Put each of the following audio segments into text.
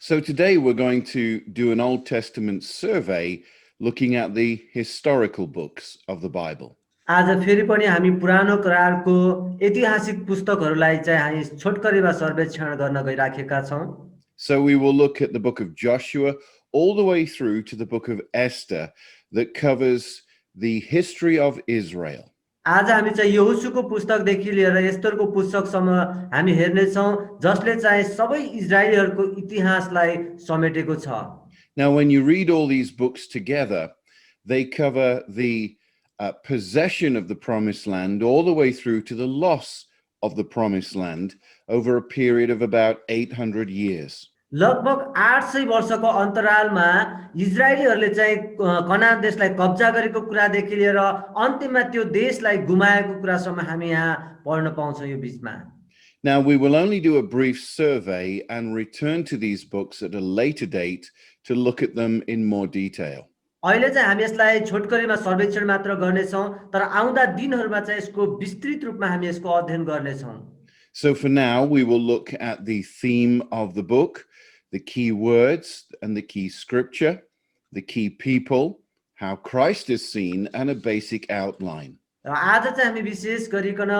So today we're going to do an Old Testament survey looking at the historical books of the Bible. आज फेरि पनि हामी पुरानो करारको ऐतिहासिक पुस्तकहरूलाई चाहिँ हामी छोटकरीमा सर्वेक्षण गर्न गइराखेका छौँ। So we will look at the book of Joshua all the way through to the book of Esther that covers the history of Israel. आज हामी चाहिँ यहोशूको पुस्तकदेखि लिएर एस्तरको पुस्तकसम्म हामी हेर्नेछौँ जसले चाहिँ सबै इजरायलीहरूको इतिहासलाई समेटेको छ। Now, when you read all these books together, they cover the possession of the promised land all the way through to the loss of the promised land over a period of about 800 years. लगभग 800 वर्षको अन्तरालमा इजरायलीहरूले चाहिँ कनान देशलाई कब्जा गरेको कुरादेखि लिएर अन्त्यमा त्यो देशलाई गुमाएको कुरासम्म हामी यहाँ पढ्न पाउँछौँ यो बीचमा। Now, we will only do a brief survey and return to these books at a later date to look at them in more detail. अहिले चाहिँ हामी यसलाई छोटकरीमा सर्वेक्षण मात्र गर्नेछौँ तर आउँदा दिनहरूमा चाहिँ यसको विस्तृत रूपमा हामी यसको अध्ययन गर्नेछौँ। So for now, we will look at the theme of the book, the key words and the key scripture, the key people, how Christ is seen, and a basic outline. र आज चाहिँ हामी विशेष गरिकन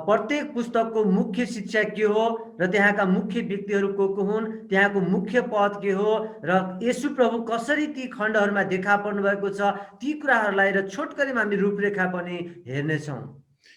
प्रत्येक पुस्तकको मुख्य शिक्षा के हो र त्यहाँका मुख्य व्यक्तिहरू को हुन्, त्यहाँको मुख्य पद के हो र येशू प्रभु कसरी ती खण्डहरूमा देखा पर्नु भएको छ ती कुराहरूलाई र छोटकरीमा हामी रूपरेखा पनि हेर्नेछौँ।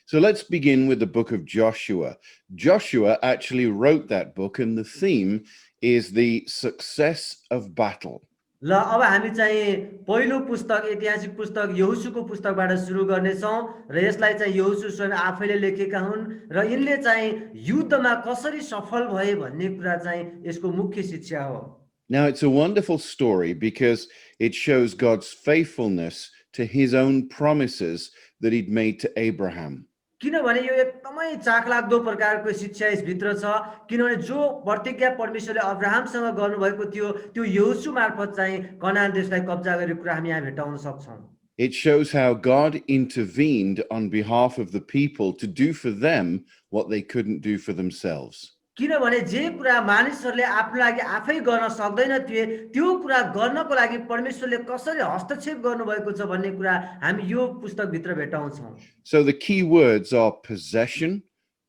So let's begin with the book of Joshua. Joshua actually wrote that book, and the theme is the success of battle. ल अब हामी चाहिँ पहिलो पुस्तक ऐतिहासिक पुस्तक यहोशूको पुस्तकबाट सुरु गर्नेछौँ र यसलाई चाहिँ यहोशू स्वयं आफैले लेखेका हुन् र यिनले चाहिँ युद्धमा कसरी सफल भए भन्ने कुरा चाहिँ यसको मुख्य शिक्षा हो। Now, it's a wonderful story because it shows God's faithfulness to his own promises that he'd made to Abraham. किनभने यो एकदमै चाखलाग्दो प्रकारको शिक्षा यसभित्र छ किनभने जो प्रतिज्ञा परमेश्वरले अब्राहमसँग गर्नुभएको थियो त्यो यहोशू मार्फत चाहिँ कनान देशलाई कब्जा गरेको कुरा हामी यहाँ भेट्टाउन सक्छौँ। It shows how God intervened on behalf of the people to do for them what they couldn't do for themselves. किनभने जे कुरा मानिसहरूले आफ्नो लागि आफै गर्न सक्दैन थिए त्यो कुरा गर्नको लागि परमेश्वरले कसरी हस्तक्षेप गर्नुभएको छ भन्ने कुरा हामी यो पुस्तकभित्र भेट्टाउँछौँ। So the key words are possession,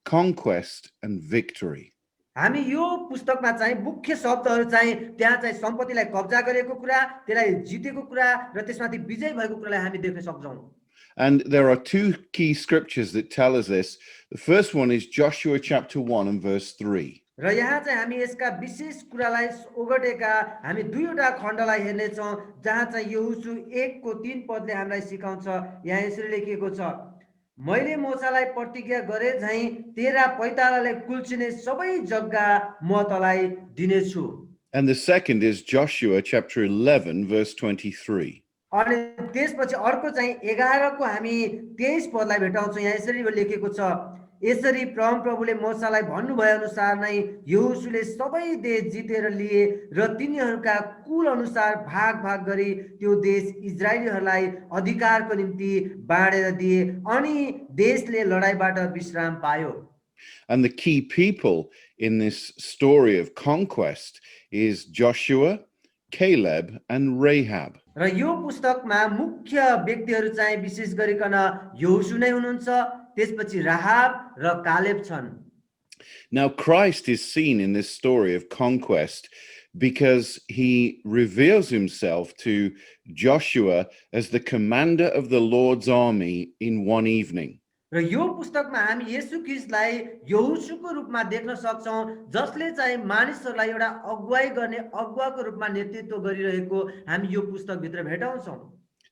conquest, and victory. हामी यो पुस्तकमा चाहिँ मुख्य शब्दहरू चाहिँ त्यहाँ चाहिँ सम्पत्तिलाई कब्जा गरेको कुरा, त्यसलाई जितेको कुरा र त्यसमाथि विजय भएको कुरालाई हामी देख्न सक्छौँ। And there are two key scriptures that tell us this. The first one is Joshua chapter 1 and verse 3. र यहाँ चाहिँ हामी यसका विशेष कुरालाई ओगटेका हामी दुईवटा खण्डलाई हेर्नेछौँ जहाँ चाहिँ यहोशू 1:3 पदले हामीलाई सिकाउँछ। यहाँ यसरी लेखिएको छ, मैले मोसालाई प्रतिज्ञा गरे झैं तेरा पैतालालाई कुल्चिने सबै जग्गा म तँलाई दिनेछु। And the second is Joshua chapter 11 verse 23. अनि त्यसपछि अर्को चाहिँ 11 को हामी 23 पदलाई भेटाउँछौँ। यहाँ यसरी लेखेको छ, यसरी परमप्रभुले मोसालाई भन्नुभए अनुसार नै यहोशूले सबै देश जितेर लिए र तिनीहरूका कुल अनुसार भाग भाग गरी त्यो देश इजरायलीहरूलाई अधिकारको निम्ति बाँडेर दिए अनि देशले लडाईबाट विश्राम पायो। And the key people in this story of conquest is Joshua, Caleb, and Rahab. र यो पुस्तकमा मुख्य व्यक्तिहरू चाहिँ विशेष गरिकन यहोशू नै हुनुहुन्छ, त्यसपछि राहाब र कालेब छन्। Now Christ is seen in this story of conquest because he reveals himself to Joshua as the commander of the Lord's army in one evening. र यो पुस्तकमा हामी येशू ख्रीष्टलाई यहोशूको रूपमा देख्न सक्छौं जसले चाहिँ मानिसहरूलाई एउटा अगुवाई गर्ने अगुवाको रूपमा नेतृत्व गरिरहेको हामी यो पुस्तकभित्र भेटाउँछौं।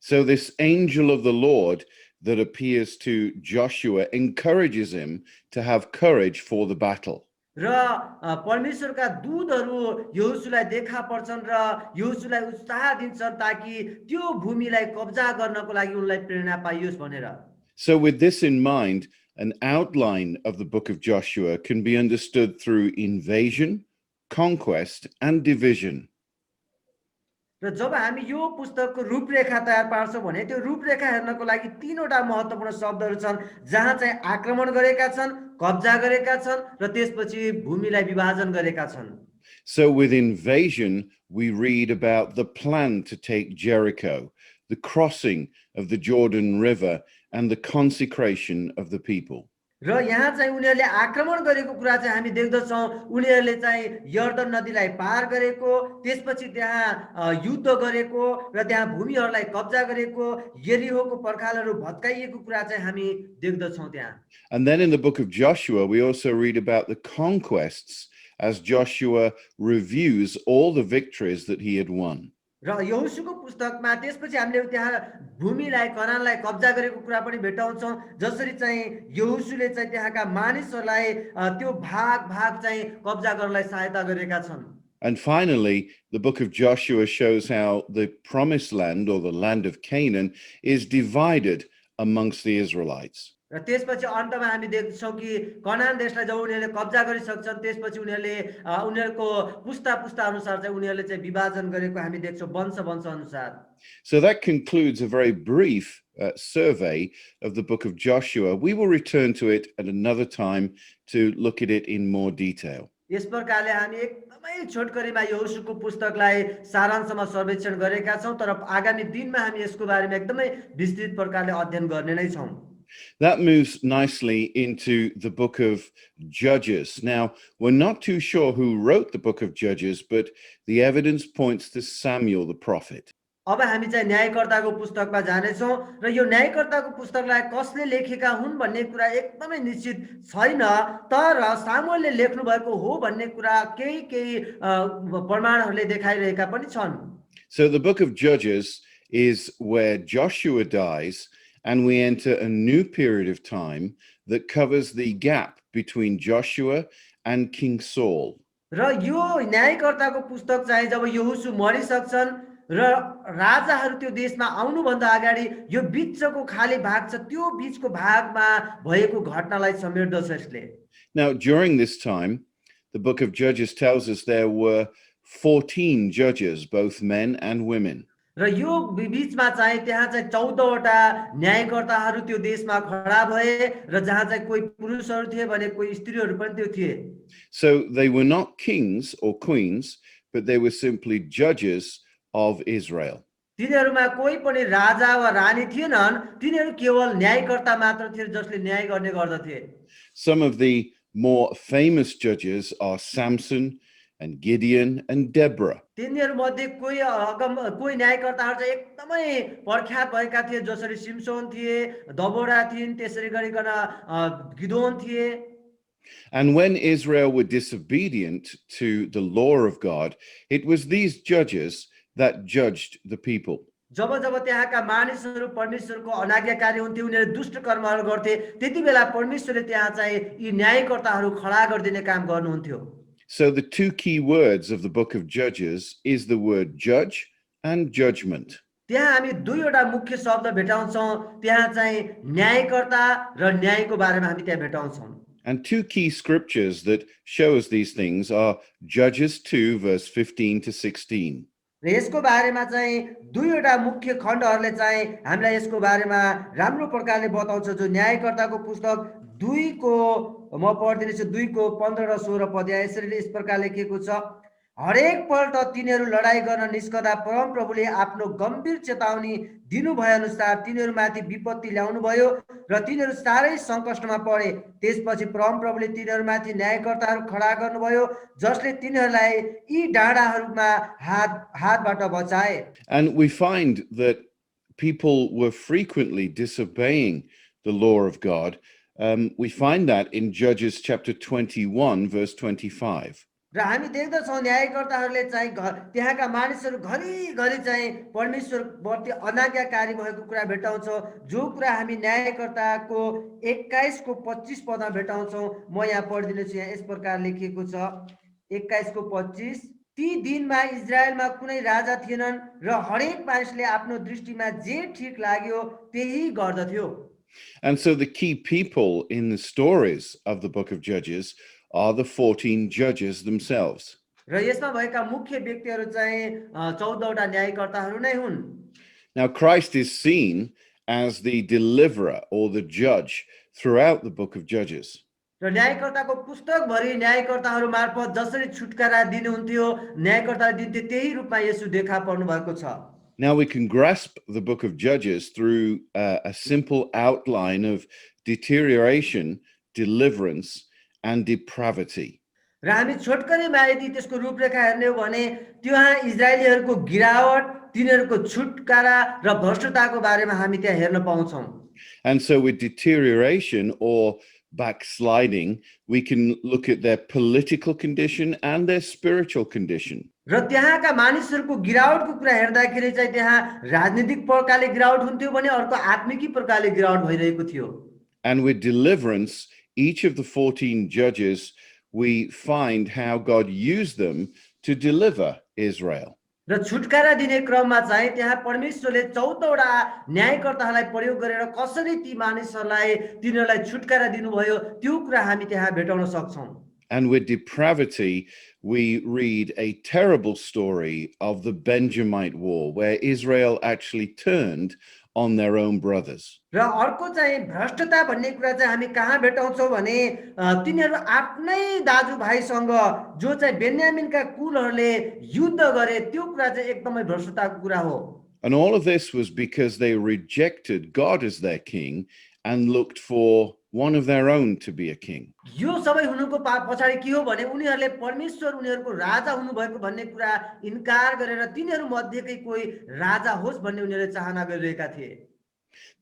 So this angel of the Lord that appears to Joshua encourages him to have courage for the battle. र परमेश्वरका दूतहरू यहोशूलाई देखा पर्छन् र यहोशूलाई उत्साह दिन्छन् ताकि त्यो भूमिलाई कब्जा गर्नको लागि उनलाई प्रेरणा पाइयोस् भनेर। So with this in mind, an outline of the book of Joshua can be understood through invasion, conquest, and division. र जब हामी यो पुस्तकको रूपरेखा तयार पार्छौं भने त्यो रूपरेखा हेर्नको लागि तीनवटा महत्त्वपूर्ण शब्दहरू छन् जहाँ चाहिँ आक्रमण गरेका छन्, कब्जा गरेका छन् र त्यसपछि भूमिलाई विभाजन गरेका छन्। So with invasion, we read about the plan to take Jericho, the crossing of the Jordan River, and the consecration of the people. र यहाँ चाहिँ उनीहरूले आक्रमण गरेको कुरा चाहिँ हामी देख्दछौँ। उनीहरूले चाहिँ यर्दन नदीलाई पार गरेको, त्यसपछि त्यहाँ युद्ध गरेको र त्यहाँ भूमिहरूलाई कब्जा गरेको, यरीहोको पर्खालहरू भत्काइएको कुरा चाहिँ हामी देख्दछौँ त्यहाँ। And then in the book of Joshua, we also read about the conquests as Joshua reviews all the victories that he had won. र यहोशूको पुस्तकमा त्यसपछि हामीले त्यहाँ भूमिलाई कनानलाई कब्जा गरेको कुरा पनि भेटाउँछौँ। जसरी चाहिँ यहोशूले चाहिँ त्यहाँका मानिसहरूलाई त्यो भाग भाग चाहिँ कब्जा गर्नलाई सहायता गरेका छन्। And finally, the book of Joshua shows how the promised land, or the land of Canaan, is divided amongst the Israelites. र त्यसपछि अन्तमा हामी देख्छौँ कि कनान देशलाई जब उनीहरूले कब्जा गरिसक्छन् त्यसपछि उनीहरूले उनीहरूको पुस्ता पुस्ता अनुसार चाहिँ उनीहरूले चाहिँ विभाजन गरेको हामी देख्छौँ, वंश वंश अनुसार। So that concludes a very brief survey of the book of Joshua. We will return to it at another time to look at it in more detail. यस प्रकारले हामी एकदमै छोटकरीमा यहोशूको पुस्तकलाई सारांशमा सर्वेक्षण गरेका छौँ, तर आगामी दिनमा हामी यसको बारेमा एकदमै विस्तृत प्रकारले अध्ययन गर्ने नै छौँ। That moves nicely into the book of Judges. Now, we're not too sure who wrote the book of Judges, but the evidence points to Samuel the prophet. अब हामी चाहिँ न्यायकर्ताको पुस्तकमा जानेछौँ र यो न्यायकर्ताको पुस्तकलाई कसले लेखेका हुन् भन्ने कुरा एकदमै निश्चित छैन, तर सामुएलले लेख्नु भएको हो भन्ने कुरा केही केही प्रमाणहरूले देखाइरहेका पनि छन्। So the book of Judges is where Joshua dies, and we enter a new period of time that covers the gap between Joshua and King Saul. र यो न्यायकर्ताको पुस्तक चाहिँ जब यहोशू मरिसक्छन् र राजाहरू त्यो देशमा आउनुभन्दा अगाडि यो बिचको खाली भाग छ, त्यो बिचको भागमा भएको घटनालाई समेट्दछ यसले। Now, during this time, the book of Judges tells us there were 14 judges, both men and women. र यो बीचमा चाहिँ त्यहाँ चाहिँ 14वटा न्यायकर्ताहरू त्यो देशमा खडा भए र जहाँ चाहिँ कोही पुरुषहरू थिए भने कोही स्त्रीहरू पनि त्यो थिए। So they were not kings or queens, but they were simply judges of Israel. तिनीहरूमा कोही पनि राजा वा रानी थिएनन्, तिनीहरू केवल न्यायकर्ता मात्र थिए जसले न्याय गर्ने गर्दथे। Some of the more famous judges are Samson and Gideon and Deborah. तिनीहरू मध्ये कोही न्यायकर्ताहरू चाहिँ एकदमै प्रख्यात भएका थिए, जसरी सिम्सोन थिए, दबोरा थिइन्, त्यसै गरिकन गिदोन थिए। And when Israel were disobedient to the law of God, it was these judges that judged the people. जब जब त्यहाँका मानिसहरू परमेश्वरको अनाज्ञाकारी हुन्थे, उनीहरू दुष्ट कर्महरू गर्थे, त्यति बेला परमेश्वरले त्यहाँ चाहिँ यी न्यायकर्ताहरू खडा गरिदिने काम गर्नुहुन्थ्यो। So the two key words of the book of Judges is the word judge and judgment. त्यहाँ हामी दुईवटा मुख्य शब्द भेटाउँछौँ, त्यहाँ चाहिँ न्यायकर्ता र न्यायको बारेमा हामी त्यहाँ भेटाउँछौँ। And two key scriptures that show us these things are Judges 2 verse 15 to 16. र यसको बारेमा चाहिँ दुईवटा मुख्य खण्डहरूले चाहिँ हामीलाई यसको बारेमा राम्रो प्रकारले बताउँछ। जो न्यायकर्ताको पुस्तक 2 को म पढ्दिन्छु, 2 को 15 र 16 पद यसरी यस प्रकार लेखिएको छ। हरेक पल्ट तिनीहरू लडाई गर्न निस्कदा परम प्रभुले आफ्नो गम्भीर चेतावनी दिनुभए अनुसार तिनीहरूमाथि विपत्ति ल्याउनु भयो र तिनीहरू सारै सङ्कटमा परे। त्यसपछि परम प्रभुले तिनीहरूमाथि न्यायकर्ताहरू खडा गर्नुभयो जसले तिनीहरूलाई यी डाँडाहरूमा हातबाट बचाए। And we find that people were frequently disobeying the law of God. We find that in Judges chapter 21 verse 25. र हामी देख्दछौँ न्यायकर्ताहरूले चाहिँ त्यहाँका मानिसहरू घरिघरि चाहिँ परमेश्वरप्रति अनाज्ञाकारी भएको कुरा भेटाउँछौँ। जो कुरा हामी न्यायकर्ताको 21 को 25 पदमा भेटाउँछौँ। म यहाँ पढिदिनेछु। यहाँ यस प्रकार लेखिएको छ 21 को 25। ती दिनमा इजरायलमा कुनै राजा थिएनन् र हरेक मानिसले आफ्नो दृष्टिमा जे ठिक लाग्यो त्यही गर्दथ्यो। And so the key people in the stories of the book of Judges are the 14 judges themselves. र यसमा भएका मुख्य व्यक्तिहरू चाहिँ 14वटा न्यायकर्ताहरू नै हुन्। Now Christ is seen as the deliverer or the judge throughout the book of Judges. र न्यायकर्ताको पुस्तकभरि न्यायकर्ताहरू मार्फत जसरी छुटकारा दिनुहुन्थ्यो न्यायकर्ताले दिन्थे त्यही रूपमा येशू देखा पर्नु भएको छ। Now we can grasp the book of Judges through a simple outline of deterioration, deliverance, and depravity. र हामी छोटकरीमा यदि त्यसको रूपरेखा हेर्ने हो भने त्यहाँ इजरायलीहरूको गिरावट, तिनीहरूको छुटकारा र भ्रष्टताको बारेमा हामी त्यहाँ हेर्न पाउँछौँ। And so with deterioration or backsliding, we can look at their political condition and their spiritual condition. र त्यहाँका मानिसहरूको गिरावटको कुरा हेर्दाखेरि चाहिँ त्यहाँ राजनीतिक प्रकारले गिरावट हुन्थ्यो भने अर्को आत्मिकी प्रकारले गिरावट भइरहेको थियो। And with deliverance, each of the 14 judges, we find how God used them to deliver Israel. र छुटकारा दिने क्रममा चाहिँ त्यहाँ परमेश्वरले 14 वटा न्यायकर्ताहरूलाई प्रयोग गरेर कसरी ती मानिसहरूलाई तिनीहरूलाई छुटकारा दिनुभयो त्यो कुरा हामी त्यहाँ भेटाउन सक्छौँ। And with depravity, we read a terrible story of the Benjamite War, where Israel actually turned on their own brothers. र अर्को चाहिँ भ्रष्टता भन्ने कुरा चाहिँ हामी कहाँ भेटाउँछौँ भने तिनीहरू आफ्नै दाजुभाइसँग जो चाहिँ बेन्यामिनका कुलहरूले युद्ध गरे त्यो कुरा चाहिँ एकदमै भ्रष्टताको कुरा हो। And all of this was because they rejected God as their king and looked for one of their own to be a king. यो सबै हुनुको पछाडि के हो भने उनीहरूले परमेश्वर उनीहरूको राजा हुनुभएको भन्ने कुरा इन्कार गरेर तिनीहरू मध्येकै कोही राजा होस् भन्ने उनीहरूले चाहना गरिरहेका थिए।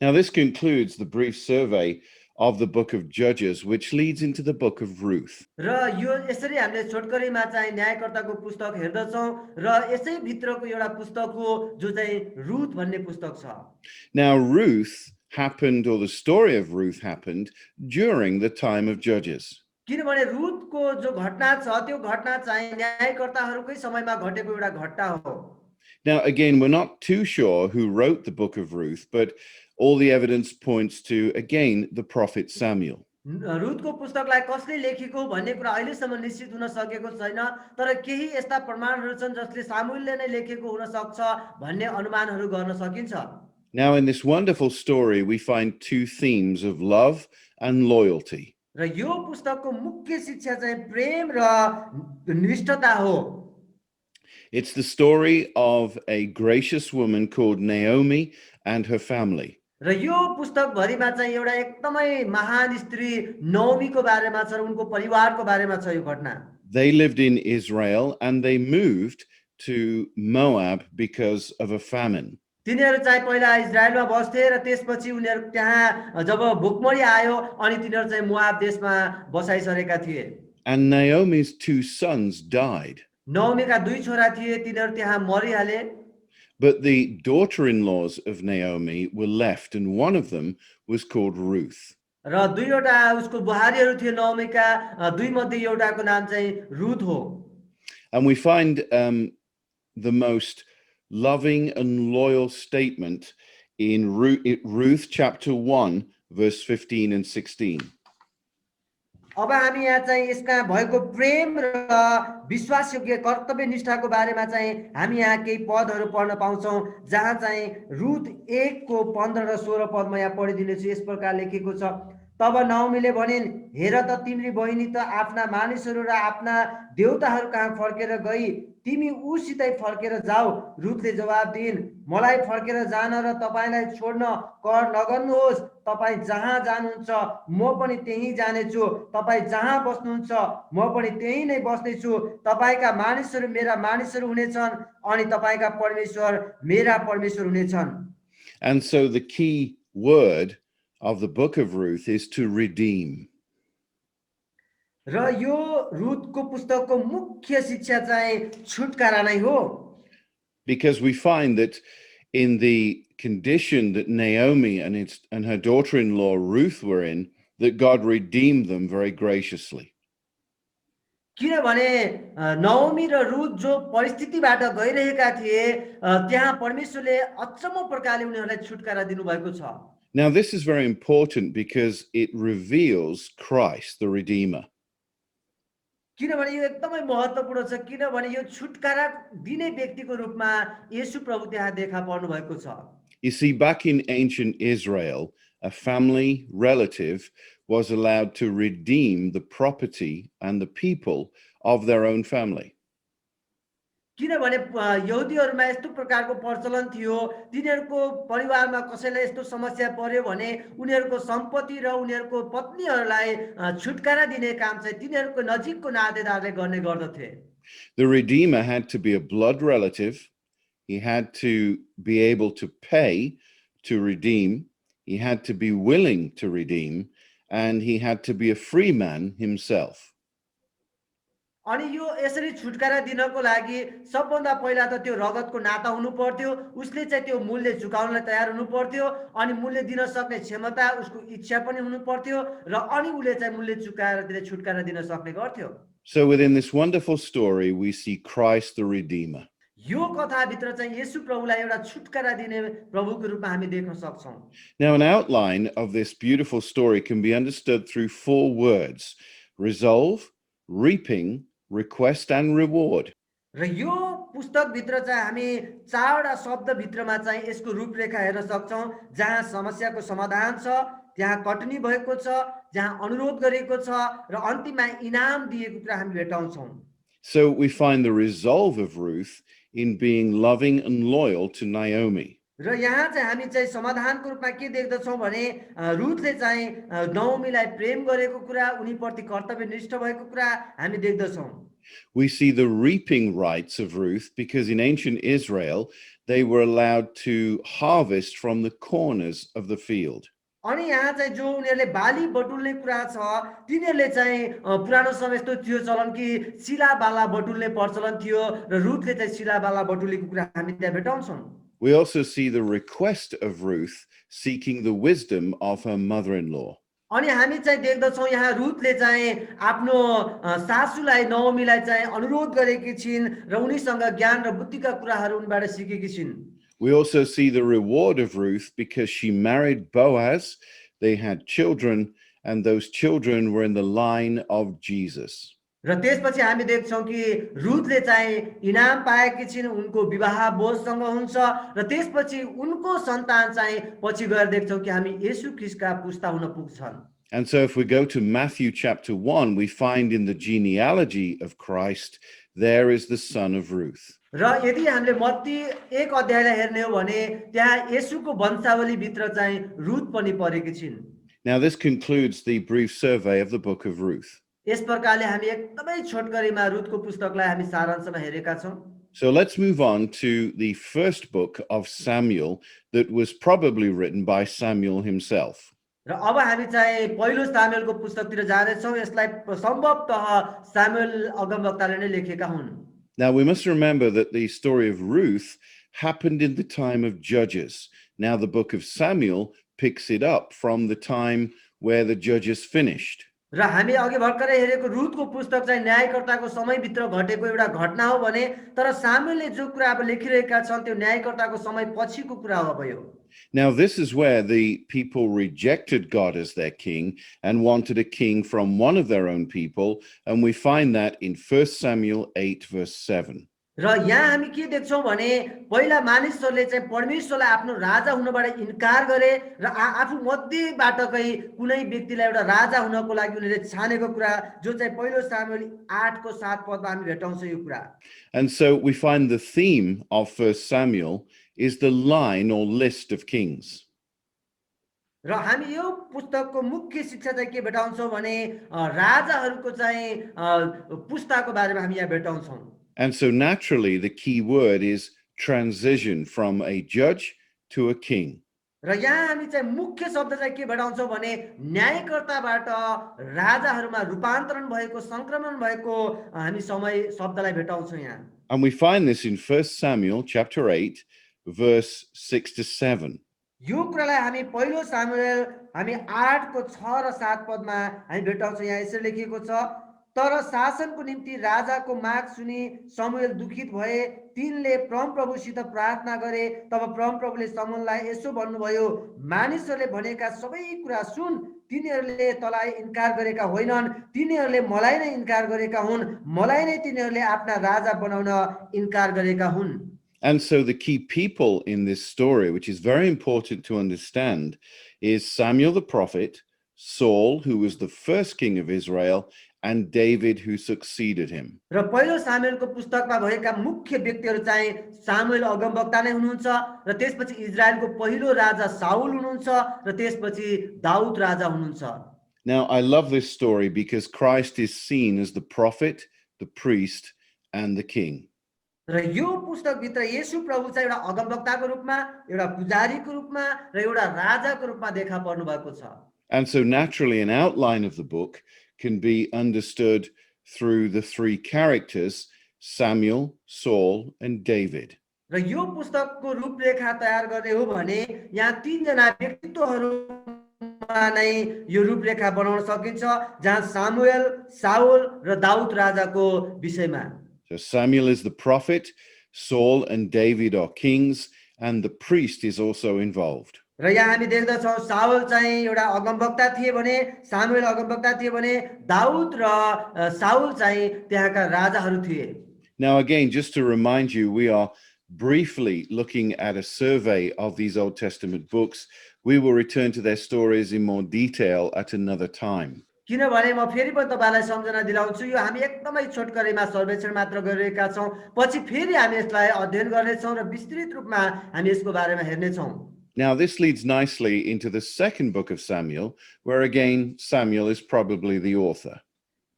Now this concludes the brief survey of the book of Judges, which leads into the book of Ruth. र यो यसरी हामीले छोटकरीमा चाहिँ न्यायकर्ताको पुस्तक हेर्दछौँ र यसै भित्रको एउटा पुस्तक हो जो चाहिँ रुथ भन्ने पुस्तक छ। Now Ruth happened, or the story of Ruth happened during the time of Judges. किनभने रुथको जो घटना छ त्यो घटना चाहिँ न्यायकर्ताहरूकै समयमा घटेको एउटा घटना हो। Now again, we're not too sure who wrote the book of Ruth, but all the evidence points to, again, the prophet Samuel. रुथको पुस्तकलाई कसले लेखेको भन्ने कुरा अहिलेसम्म निश्चित हुन सकेको छैन, तर केही यस्ता प्रमाणहरू छन् जसले सामुएलले नै लेखेको हुन सक्छ भन्ने अनुमानहरू गर्न सकिन्छ। Now in this wonderful story, we find two themes of love and loyalty. र यो पुस्तकको मुख्य शिक्षा चाहिँ प्रेम र निष्ठता हो। It's the story of a gracious woman called Naomi and her family. र यो पुस्तक भरिमा चाहिँ एउटा एकदमै महान स्त्री नोमीको बारेमा छ र उनको परिवारको बारेमा छ यो घटना। They lived in Israel and they moved to Moab because of a famine. तिनीहरू चाहिँ पहिला इजरायलमा बस्थे र त्यसपछि उनीहरू त्यहाँ जब भुकमरी आयो अनि तिनीहरू चाहिँ मोआब देशमा बसाइसरेका थिए। And Naomi's two sons died. नोमीका दुई छोरा थिए तिनीहरू त्यहाँ मरिहाले। But the daughter-in-laws of Naomi were left, and one of them was called Ruth. र दुईवटा उसको बुहारीहरू थिए नोमीका, दुई मध्ये एउटाको नाम चाहिँ रुथ हो। And we find the most loving and loyal statement in Ruth chapter 1, verse 15 and 16. अब हामी यहाँ चाहिँ यसका भएको प्रेम र विश्वासयोग्य कर्तव्य निष्ठाको बारेमा चाहिँ हामी यहाँ केही पदहरू पढ्न पाउँछौँ जहाँ चाहिँ रुथ 1 को 15 र 16 पदमा यहाँ पढिदिनेछु। यस प्रकार लेखेको छ, तब नाओमीले भनिन्, हेर त तिम्री बहिनी त आफ्ना मानिसहरू र आफ्ना देवताहरू कहाँ फर्केर गई, तिमी उसितै फर्केर जाऊ। रुथले जवाब दिइन्, मलाई फर्केर जान र तपाईलाई छोड्न कर नगर्नुहोस्। तपाई जहाँ जानुहुन्छ म पनि त्यही जानेछु, तपाई जहाँ बस्नुहुन्छ म पनि त्यही नै बस्नेछु। तपाईका मानिसहरू मेरा मानिसहरू हुनेछन् अनि तपाईका परमेश्वर मेरा परमेश्वर हुनेछन्। And so the key word of the book of Ruth is to redeem. र यो रुथको पुस्तकको मुख्य शिक्षा चाहिँ छुटकारा नै हो। Because we find that in the condition that Naomi and her daughter-in-law Ruth were in, that God redeemed them very graciously. किनभने नओमी र रुथ जो परिस्थितिबाट गइरहेका थिए त्यहाँ परमेश्वरले अचम्म प्रकारले उनीहरूलाई छुटकारा दिनुभएको छ। Now this is very important because it reveals Christ the Redeemer. किनभने यो एकदमै महत्त्वपूर्ण छ, किनभने यो छुटकारा दिने व्यक्तिको रूपमा येशू प्रभु त्यहाँ देखा पर्नु भएको छ। You see, back in ancient Israel, a family relative was allowed to redeem the property and the people of their own family. किनभने यहुदीहरूमा यस्तो प्रकारको प्रचलन थियो, तिनीहरूको परिवारमा कसैलाई यस्तो समस्या पर्यो भने उनीहरूको सम्पत्ति र उनीहरूको पत्नीहरूलाई छुटकारा दिने काम चाहिँ तिनीहरूको नजिकको नातेदारले गर्ने गर्दथे। The Redeemer had to be a blood relative. He had to be able to pay to redeem. He had to be willing to redeem. And he had to be a free man himself. अनि यो यसरी छुटकारा दिनको लागि सबभन्दा पहिला त त्यो रगतको नाता हुनु पर्थ्यो, उसले चाहिँ त्यो मूल्य चुकाउनलाई तयार हुनु पर्थ्यो, अनि मूल्य दिन सक्ने क्षमता उसको इच्छा पनि हुनु पर्थ्यो र अनि उसले चाहिँ मूल्य चुकाएर त्यसले छुटकारा दिन सक्ने गर्थ्यो। So within this wonderful story we see Christ the Redeemer. यो कथाभित्र चाहिँ येशू प्रभुलाई एउटा छुटकारा दिने प्रभुको रूपमा हामी देख्न सक्छौं। Now an outline of this beautiful story can be understood through 4 words: resolve, reaping, request and reward. र यो पुस्तकभित्र चाहिँ हामी 4वटा शब्दभित्रमा चाहिँ यसको रूपरेखा हेर्न सक्छौं, जहाँ समस्याको समाधान छ, त्यहाँ कटनी भएको छ, जहाँ अनुरोध गरेको छ र अन्तिममा इनाम दिएको कुरा हामी भेटाउँछौं। So we find the resolve of Ruth in being loving and loyal to Naomi. र यहाँ चाहिँ हामी चाहिँ समाधानको रूपमा के देख्दछौं भने रुथले चाहिँ नओमीलाई प्रेम गरेको कुरा, उनीप्रति कर्तव्यनिष्ठ भएको कुरा हामी देख्दछौं। We see the reaping rights of Ruth because in ancient Israel they were allowed to harvest from the corners of the field. अनि यहाँ चाहिँ जो उनीहरूले बाली बटुल्ने कुरा छ, तिनीहरूले चाहिँ पुरानो समय यस्तो थियो चलन कि सिला बाला बटुल्ने प्रचलन थियो र रुथले चाहिँ सिला बाला बटुलेको कुरा हामी त्यहाँ भेटाउँछौं। We also see the request of Ruth seeking the wisdom of her mother-in-law. अनि हामी चाहिँ देख्दछौं यहाँ रुथले चाहिँ आफ्नो सासूलाई नओमीलाई चाहिँ अनुरोध गरेकी छिन् र उनीसँग ज्ञान र बुद्धिका कुराहरू उनबाट सिकेकी छिन्। We also see the reward of Ruth because she married Boaz. They had children, and those children were in the line of Jesus. र त्यसपछि हामी देख्छौं कि रुथले चाहिँ इनाम पाएकी छिन्, उनको विवाह बोजसँग हुन्छ र त्यसपछि उनको सन्तान चाहिँ पछि गएर देख्छौं कि हामी येशू ख्रीष्टका पुस्ता हुन पुग्छन्। And so if we go to Matthew chapter 1, we find in the genealogy of Christ, there is the son of Ruth. र यदि हामीले मत्ती 1 अध्यायलाई हेर्ने हो भने त्यहाँ येशूको वंशावली भित्र चाहिँ रुथ पनि परेकी छिन्। Now this concludes the brief survey of the book of Ruth. यस प्रकारले हामी एकदमै छोटकरीमा रुथको पुस्तकलाई हामी सारांशमा हेरेका छौं। So let's move on to the first book of Samuel that was probably written by Samuel himself. र अब हामी चाहिँ पहिलो सामुएलको पुस्तकतिर जानेछौं। यसलाई सम्भवतः सामुएल अगमवक्ताले नै लेखेका हुन्। Now we must remember that the story of Ruth happened in the time of Judges. Now the book of Samuel picks it up from the time where the Judges finished. र हामी अघि भर्खरै हेरेको रुथको पुस्तक चाहिँ न्यायकर्ताको समयभित्र घटेको एउटा घटना हो भने तर सामुएलले जो कुरा अब लेखिरहेका छन् त्यो न्यायकर्ताको समय पछिको कुरा हो भयो। Now this is where the people rejected God as their king and wanted a king from one of their own people, and we find that in 1 Samuel 8 verse 7. र यहाँ हामी के देख्छौं भने पहिला मानिसहरूले चाहिँ परमेश्वरलाई आफ्नो राजा हुनबाट इन्कार गरे र आफू मध्येबाटकै कुनै व्यक्तिलाई एउटा राजा हुनको लागि उनीहरूले छानेको कुरा जो चाहिँ पहिलो सामुएल 8 को 7 पदमा हामी भेटाउँछौं यो कुरा। And so we find the theme of 1 Samuel is the line or list of kings. र हामी यो पुस्तकको मुख्य शिक्षा चाहिँ के भेटाउँछौं भने राजाहरूको चाहिँ पुस्ताको बारेमा हामी यहाँ भेटाउँछौं। And so naturally the key word is transition from a judge to a king. र यहाँ हामी चाहिँ मुख्य शब्द चाहिँ के भेटाउँछौं भने न्यायकर्ताबाट राजाहरूमा रूपान्तरण भएको संक्रमण भएको हामी समय शब्दलाई भेटाउँछौं यहाँ। And we find this in 1 Samuel chapter 8 verse 6 to 7. यो कुरालाई हामी पहिलो सामुएल हामी 8 को 6 र 7 पदमा हामी भेटाउँछौं। यहाँ यसरी लेखिएको छ, तर शासनको निम्ति राजाको माग सुनि शमूएल दुखित भए, तिनले परमप्रभुसित प्रार्थना गरे। तब परमप्रभुले शमूएललाई यसो भन्नुभयो, मानिसहरूले भनेका सबै कुरा सुन, तिनीहरूले तँलाई इन्कार गरेका होइनन्, तिनीहरूले मलाई नै इन्कार गरेका हुन्, मलाई नै तिनीहरूले आफ्ना राजा बनाउन इन्कार गरेका हुन्। And so the key people in this story, which is very important to understand, is Samuel the prophet, Saul, who was the first king of Israel, and David, who succeeded him. र पहिलो सामुएलको पुस्तकमा भएका मुख्य व्यक्तिहरू चाहिँ सामुएल अगमवक्ता नै हुनुहुन्छ र त्यसपछि इजरायलको पहिलो राजा साउल हुनुहुन्छ र त्यसपछि दाउद राजा हुनुहुन्छ। Now, I love this story because Christ is seen as the prophet, the priest, and the king. र यो पुस्तकभित्र येशू प्रभु चाहिँ एउटा अगमवक्ताको रूपमा, एउटा पुजारीको रूपमा र एउटा राजाको रूपमा देखा पर्नु भएको छ। And so naturally, an outline of the book can be understood through the three characters, Samuel, Saul, and David. र यो पुस्तकको रूपरेखा तयार गर्ने हो भने यहाँ तीनजना व्यक्तित्वहरूमा नै यो रूपरेखा बनाउन सकिन्छ, जहाँ सामुएल, साउल र दाउद राजाको विषयमा। So Samuel is the prophet, Saul and David are kings, and the priest is also involved. र यहाँ हामी देख्दछौँ साउल चाहिँ एउटा अगमवक्ता थिए भने, सामुएल अगमवक्ता थिए भने, दाउद र साउल चाहिँ त्यहाँका राजाहरू थिए। Now again, just to remind you, we are briefly looking at a survey of these Old Testament books. We will return to their stories in more detail at another time. किनभने म फेरि पनि तपाईलाई सम्झना दिलाउँछु, यो हामी एकदमै छोटकरीमा सर्वेक्षण मात्र गरिरहेका छौं, पछि फेरि हामी यसलाई अध्ययन गर्नेछौं र विस्तृत रूपमा हामी यसको बारेमा हेर्नेछौं। Now this leads nicely into the second book of Samuel, where again Samuel is probably the author.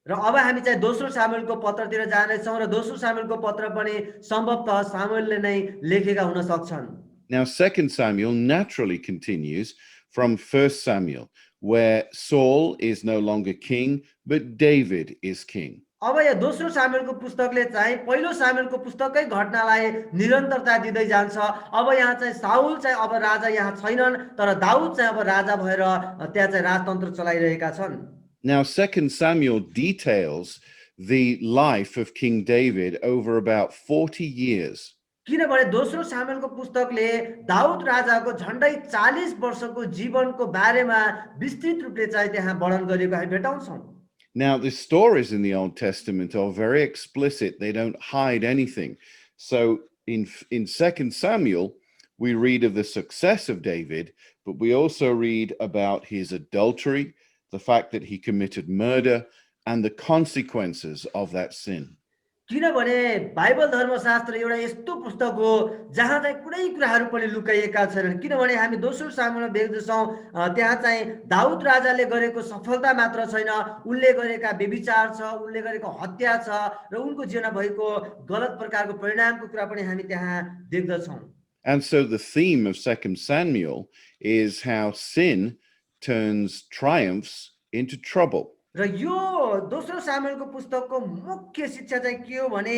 र अब हामी चाहिँ दोस्रो सामुएलको पत्रतिर जानेछौं र दोस्रो सामुएलको पत्र पनि सम्भवतः सामुएलले नै लेखेका हुन सक्छन्। Now 2 Samuel naturally continues from 1 Samuel, where Saul is no longer king, but David is king. अब यो दोस्रो सामुएलको पुस्तकले चाहिँ पहिलो सामुएलको पुस्तककै घटनालाई निरन्तरता दिँदै जान्छ। अब यहाँ चाहिँ साउल चाहिँ अब राजा यहाँ छैनन्, तर दाउद चाहिँ अब राजा भएर त्यहाँ चाहिँ राजतन्त्र चलाइरहेका छन्। Now 2 Samuel details the life of King David over about 40 years. किनभने दोस्रो सामुएलको पुस्तकले दाउद राजाको झण्डै 40 वर्षको जीवनको बारेमा विस्तृत रूपले चाहिँ त्यहाँ वर्णन गरेको हामी भेटाउँछौं। Now, the stories in the Old Testament are very explicit. They don't hide anything. So in 2 Samuel, we read of the success of David, but we also read about his adultery, the fact that he committed murder, and the consequences of that sin. किनभने Bible धर्मशास्त्र एउटा यस्तो पुस्तक हो जहाँ चाहिँ कुनै कुराहरू पनि लुकाइएका छैनन्। किनभने हामी दोस्रो सामुएलमा देख्दछौँ त्यहाँ चाहिँ दाउद राजाले गरेको सफलता मात्र छैन, उनले गरेका व्यभिचार छ, उनले गरेको हत्या छ र उनको जीवनमा भएको गलत प्रकारको परिणामको कुरा पनि हामी त्यहाँ देख्दछौँ। And so the theme of 2 Samuel is how sin turns triumphs into trouble. र यो दोस्रो सामुएलको पुस्तकको मुख्य शिक्षा चाहिँ के हो भने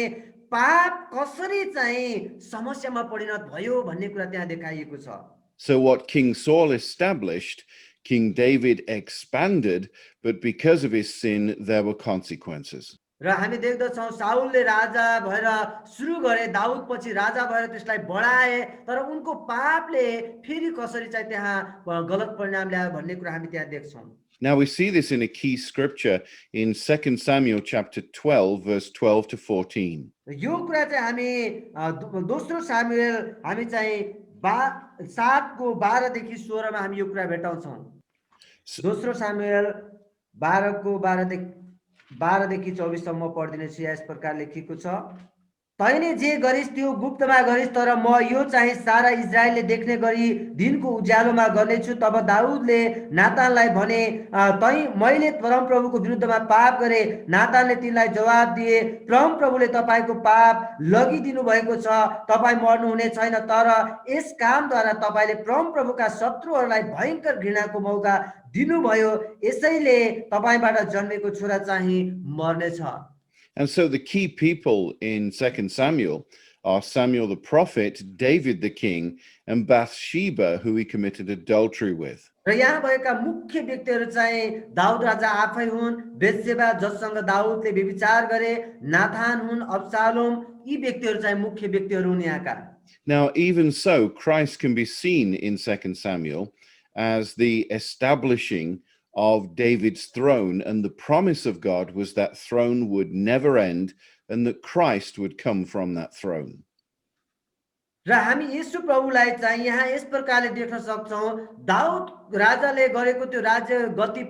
पाप कसरी चाहिँ समस्यामा परिणत भयो भन्ने कुरा त्यहाँ देखाइएको छ। So what King Saul established, King David expanded, but because of his sin, there were consequences. र हामी देख्दछौँ साउलले राजा भएर सुरु गरे, दाउद पछि राजा भएर त्यसलाई बढाए, तर उनको पापले फेरि कसरी चाहिँ त्यहाँ गलत परिणाम ल्यायो भन्ने कुरा हामी त्यहाँ देख्छौँ। Now we see this in a key scripture in 2 Samuel chapter 12, verse 12 to 14. यो कुरा चाहिँ हामी दोस्रो सामुएल हामी चाहिँ 7 को 12 देखि 16 मा हामी यो कुरा भेटाउँछौँ। दोस्रो सामुएल 12 को 12 देखि 24 सम्म पढ्दिनेछु। यस प्रकार लेखिएको छ, तैँले जे गरिस् त्यो गुप्तमा गरिस्, तर म यो चाहिँ सारा इजरायलले देख्ने गरी दिनको उज्यालोमा गर्नेछु। तब दाउदले नातानलाई भने, मैले परमप्रभुको विरुद्धमा पाप गरे। नातानले तिनलाई जवाब दिए, परमप्रभुले तपाईको पाप लगिदिनु भएको छ, तपाई मर्नुहुने छैन, तर यस कामद्वारा तपाईले परमप्रभुका शत्रुहरूलाई भयंकर घृणाको मौका दिनुभयो, यसैले तपाईबाट जन्मेको छोरा चाहिँ मर्नेछ। And so the key people in 2 Samuel are Samuel the prophet, David the king, and Bathsheba, who he committed adultery with. र यहाँ भएका मुख्य व्यक्तिहरू चाहिँ दाउद राजा आफै हुन्, बेत्सेबा जससँग दाउदले व्यभिचार गरे, नाथान हुन्, अब्सालोम, यी व्यक्तिहरू चाहिँ मुख्य व्यक्तिहरू हुन् यहाँका। Now, even so, Christ can be seen in 2 Samuel as the establishing of David's throne, and the promise of God was that throne would never end and that Christ would come from that throne. र हामी येशू प्रभुलाई चाहिँ यहाँ यस प्रकारले देख्न सक्छौँ दाउद राजाले गरेको त्यो राज्य गति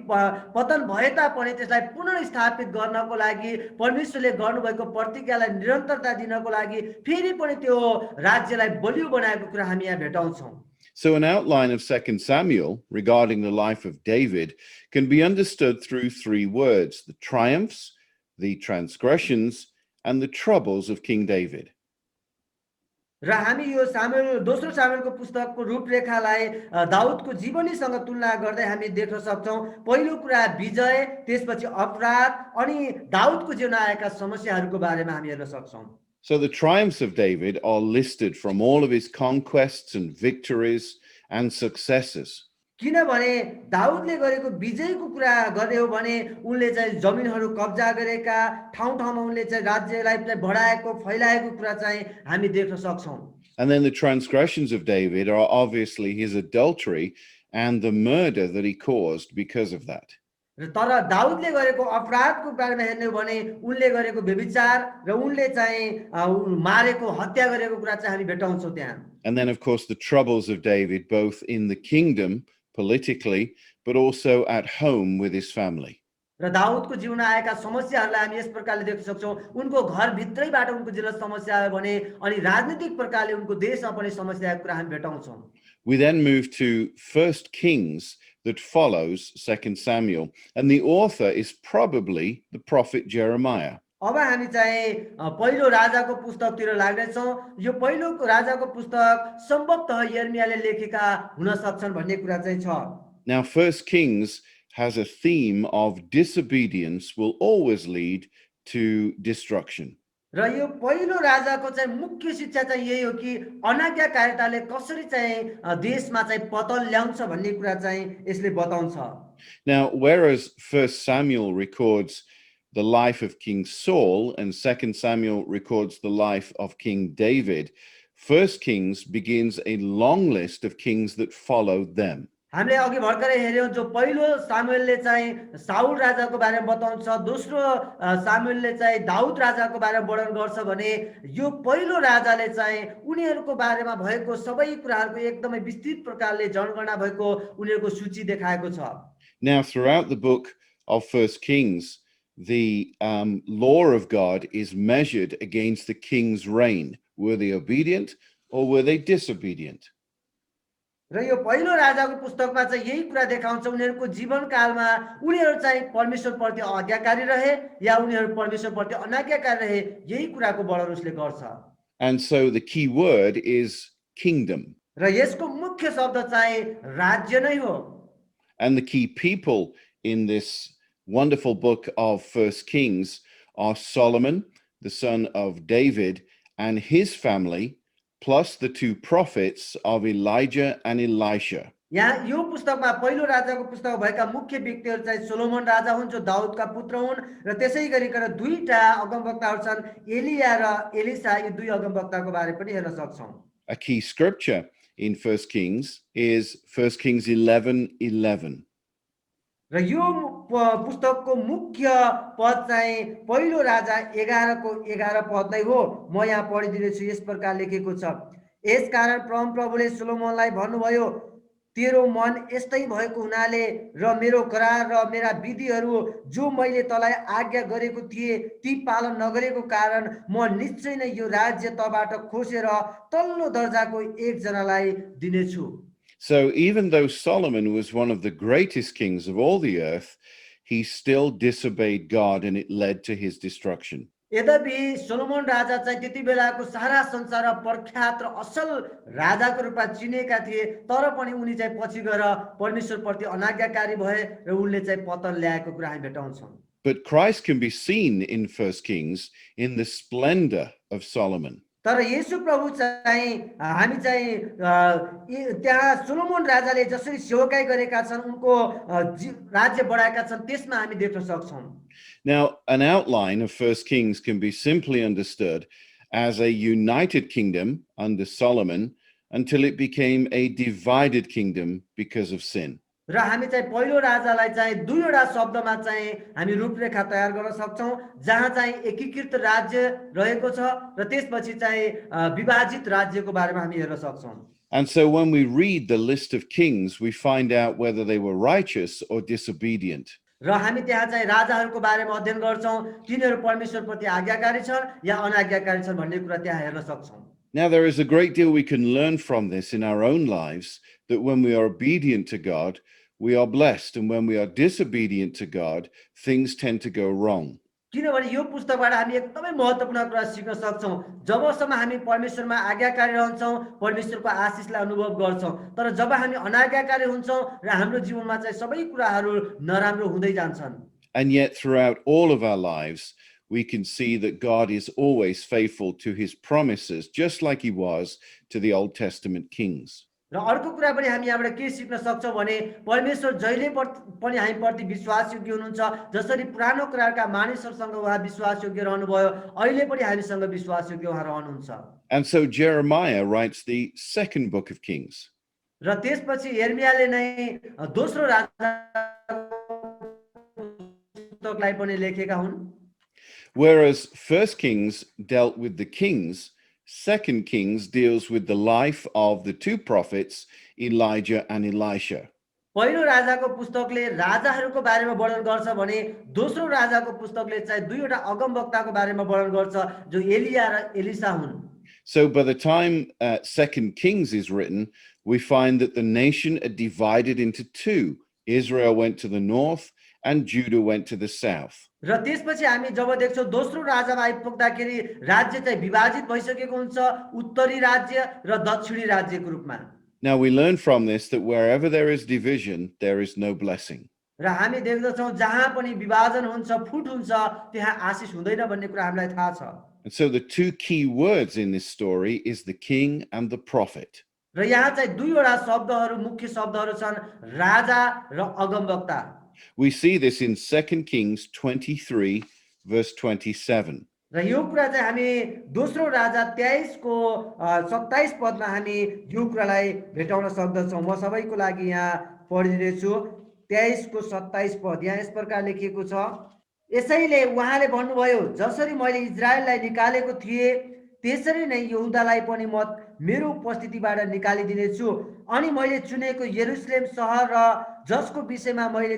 पतन भए तापनि त्यसलाई पुनर्स्थापित गर्नको लागि परमेश्वरले गर्नुभएको प्रतिज्ञालाई निरन्तरता दिनको लागि फेरि पनि त्यो राज्यलाई बलियो बनाएको कुरा हामी यहाँ भेटाउँछौँ। So, an outline of 2 Samuel regarding the life of David can be understood through three words: the triumphs, the transgressions, and the troubles of King David. र हामी यो दोस्रो सामुएलको पुस्तकको रूपरेखालाई दाउदको जीवनीसँग तुलना गर्दै हामी देख्न सक्छौँ। पहिलो कुरा विजय, त्यसपछि अपराध अनि दाउदको जीवनमा आएका समस्याहरूको बारेमा हामी हेर्न सक्छौँ। So the triumphs of David are listed from all of his conquests and victories and successes. किनभने दाउदले गरेको विजयको कुरा गर्ने हो भने उनले चाहिँ जमिनहरू कब्जा गरेका ठाउँ ठाउँमा उनले चाहिँ राज्यलाई बढाएको फैलाएको कुरा चाहिँ हामी देख्न सक्छौँ। And then the transgressions of David are obviously his adultery and the murder that he caused because of that. र तर दाउदले गरेको अपराधको बारेमा हेर्ने हो भने उनले गरेको व्यभिचार र उनले चाहिँ मारेको हत्या गरेको कुरा चाहिँ हामी भेटाउँछौँ त्यहाँ। And then of course the troubles of David both in the kingdom politically but also at home with his family. र दाउदको जीवनमा आएका समस्याहरूलाई हामी यस प्रकारले देख्न सक्छौँ। उनको घर भित्रैबाट उनको जीवनमा समस्या आयो भने अनि राजनीतिक प्रकारले उनको देशमा पनि समस्याको कुरा हामी भेटाउँछौँ। We then move to 1 Kings that follows 2 Samuel, and the author is probably the prophet Jeremiah. अब हामी चाहिँ पहिलो राजाको पुस्तकतिर लाग्नेछौँ। यो पहिलो राजाको पुस्तक सम्भवतः यर्मियाले लेखेका हुन सक्छन् भन्ने कुरा चाहिँ छ। Now 1 Kings has a theme of disobedience will always lead to destruction. र यो पहिलो राजाको चाहिँ मुख्य शिक्षा चाहिँ यही हो कि अनाज्ञाकारिताले कसरी चाहिँ देशमा चाहिँ पतन ल्याउँछ भन्ने कुरा चाहिँ यसले बताउँछ। Now, whereas 1 Samuel records the life of King Saul and 2 Samuel records the life of King David, 1 Kings begins a long list of kings that followed them. हामीले अघि भर्खरै हेर्यौं जो पहिलो सामुएलले चाहिँ साउल राजाको बारेमा बताउँछ, दोस्रो सामुएलले चाहिँ दाउद राजाको बारेमा वर्णन गर्छ भने यो पहिलो राजाले चाहिँ उनीहरूको बारेमा भएको सबै कुराहरूको एकदमै विस्तृत प्रकारले जनगणना भएको उनीहरूको सूची देखाएको छ। Now throughout the book of 1 Kings, the law of God is measured against the king's reign. Were they obedient or were they disobedient? र यो पहिलो राजाको पुस्तकमा चाहिँ यही कुरा देखाउँछ उनीहरूको जीवनकालमा उनीहरू चाहिँ परमेश्वरप्रति आज्ञाकारी रहे या उनीहरू परमेश्वरप्रति अनाज्ञाकारी रहे, यही कुराको वर्णन उसले गर्छ। And so the key word is kingdom. र यसको मुख्य शब्द चाहिँ राज्य नै हो। And the key people in this wonderful book of 1 Kings are Solomon, the son of David, and his family, plus the two prophets of Elijah and Elisha. यहाँ यो पुस्तकमा पहिलो राजाको पुस्तक भएका मुख्य व्यक्तिहरू चाहिँ सोलोमन राजा हुन् जो दाउदका पुत्र हुन् र त्यसै गरिकन दुईटा अगमवक्ताहरू छन्, एलिया र एलिसा। यो दुई अगमवक्ताको बारे पनि हेर्न सक्छौं। A key scripture in 1 Kings is 1 Kings 11:11. र यो पुस्तकको मुख्य पद चाहिँ पहिलो राजा 11 को 11 पद नै हो। म यहाँ पढिदिनेछु। यस प्रकार लेखेको छ, यसकारण प्रभुले सोलोमनलाई भन्नुभयो, तेरो मन यस्तै भएको हुनाले र मेरो करार र मेरा विधिहरू जो मैले तँलाई आज्ञा गरेको थिएँ ती पालन नगरेको कारण म निश्चय नै यो राज्य तँबाट खोसेर तल्लो दर्जाको एकजनालाई दिनेछु। So even though Solomon was one of the greatest kings of all the earth, he still disobeyed God and it led to his destruction. यद्यपि सोलोमन राजा चाहिँ त्यति बेलाको सारा संसार प्रख्यात र असल राजाको रूपमा चिनेका थिए, तर पनि उनी चाहिँ पछि गएर परमेश्वरप्रति अनाज्ञाकारी भए र उनले चाहिँ पतन ल्याएको कुरा हामी भेटाउँछौं। But Christ can be seen in 1 Kings in the splendor of Solomon. तर येशू प्रभु चाहिँ हामी चाहिँ त्यहाँ सोलोमन राजाले जसरी सेवकाई गरेका छन्, उनको राज्य बढाएका छन्, त्यसमा हामी देख्न सक्छौं। Now, an outline of 1 Kings can be simply understood as a united kingdom under Solomon until it became a divided kingdom because of sin. र हामी चाहिँ पहिलो राजालाई चाहिँ दुईवटा शब्दमा चाहिँ हामी रूपरेखा तयार गर्न सक्छौँ, जहाँ चाहिँ एकीकृत राज्य रहेको छ र त्यसपछि चाहिँ विभाजित राज्यको बारेमा हामी हेर्न सक्छौँ। And so when we read the list of kings, we find out whether they were righteous or disobedient. र हामी त्यहाँ चाहिँ राजाहरूको बारेमा अध्ययन गर्छौँ, तिनीहरू परमेश्वरप्रति आज्ञाकारी छन् या अनाज्ञाकारी छन् भन्ने कुरा त्यहाँ हेर्न सक्छौँ। Now, there is a great deal we can learn from this in our own lives, that when we are obedient to God, we are blessed. And when we are disobedient to God, things tend to go wrong. किनभने यो पुस्तकबाट हामी एकदमै महत्त्वपूर्ण कुरा सिक्न सक्छौँ। जबसम्म हामी परमेश्वरमा आज्ञाकारी रहन्छौँ, परमेश्वरको आशिषलाई अनुभव गर्छौँ, तर जब हामी अनाज्ञाकारी हुन्छौँ र हाम्रो जीवनमा चाहिँ सबै कुराहरू नराम्रो हुँदै जान्छन्। And yet, throughout all of our lives, we can see that God is always faithful to his promises, just like he was to the Old Testament kings. र अर्को कुरा पनि हामी यहाँबाट के सिक्न सक्छौँ भने परमेश्वर जहिले पनि हामी प्रति विश्वासयोग्य हुनुहुन्छ। जसरी पुरानो करारका मानिसहरूसँग उहाँ विश्वासयोग्य रहनुभयो, अहिले पनि हामीसँग विश्वासयोग्य उहाँ रहनुहुन्छ। And so Jeremiah writes the second book of Kings. र त्यसपछि यिर्मयाले नै दोस्रो राजा पुस्तकलाई पनि लेखेका हुन्। Whereas First Kings dealt with the kings, Second Kings deals with the life of the two prophets, Elijah and Elisha. पहिलो राजाको पुस्तकले राजाहरूको बारेमा वर्णन गर्छ भने दोस्रो राजाको पुस्तकले चाहिँ दुईवटा अगमवक्ताको बारेमा वर्णन गर्छ, जो एलिया र एलिसा हुन्। So by the time Second Kings is written, we find that the nation are divided into two. Israel went to the north and Judah went to the south. र त्यसपछि हामी जब देख्छौँ दोस्रो राजामा आइपुग्दाखेरि राज्य चाहिँ विभाजित भइसकेको हुन्छ, उत्तरी राज्य र दक्षिणी राज्यको रूपमा। Now we learn from this that wherever there is division, there is no blessing. र हामी देख्दछौँ जहाँ पनि विभाजन हुन्छ, फुट हुन्छ, त्यहाँ आशिष हुँदैन भन्ने कुरा हामीलाई थाहा छ। And so the two key words in this story is the king and the prophet. र यहाँ चाहिँ दुईवटा शब्दहरू मुख्य शब्दहरू छन्, राजा र अगमवक्ता। We see this in 2 Kings 23, verse 27. र यो कुरा चाहिँ हामी दोस्रो राजा 23 को 27 पदमा हामी यो कुरालाई भेटाउन सक्दछौँ। म सबैको लागि यहाँ पढिदिनेछु। 23 को 27 पद यहाँ यस प्रकार लेखिएको छ, यसैले उहाँले भन्नुभयो, जसरी मैले इजरायललाई निकालेको थिएँ त्यसरी नै यहुदालाई पनि म मेरो उपस्थितिबाट निकालिदिनेछु। अनि मैले चुनेको यरुशलेम सहर र जसको विषयमा मैले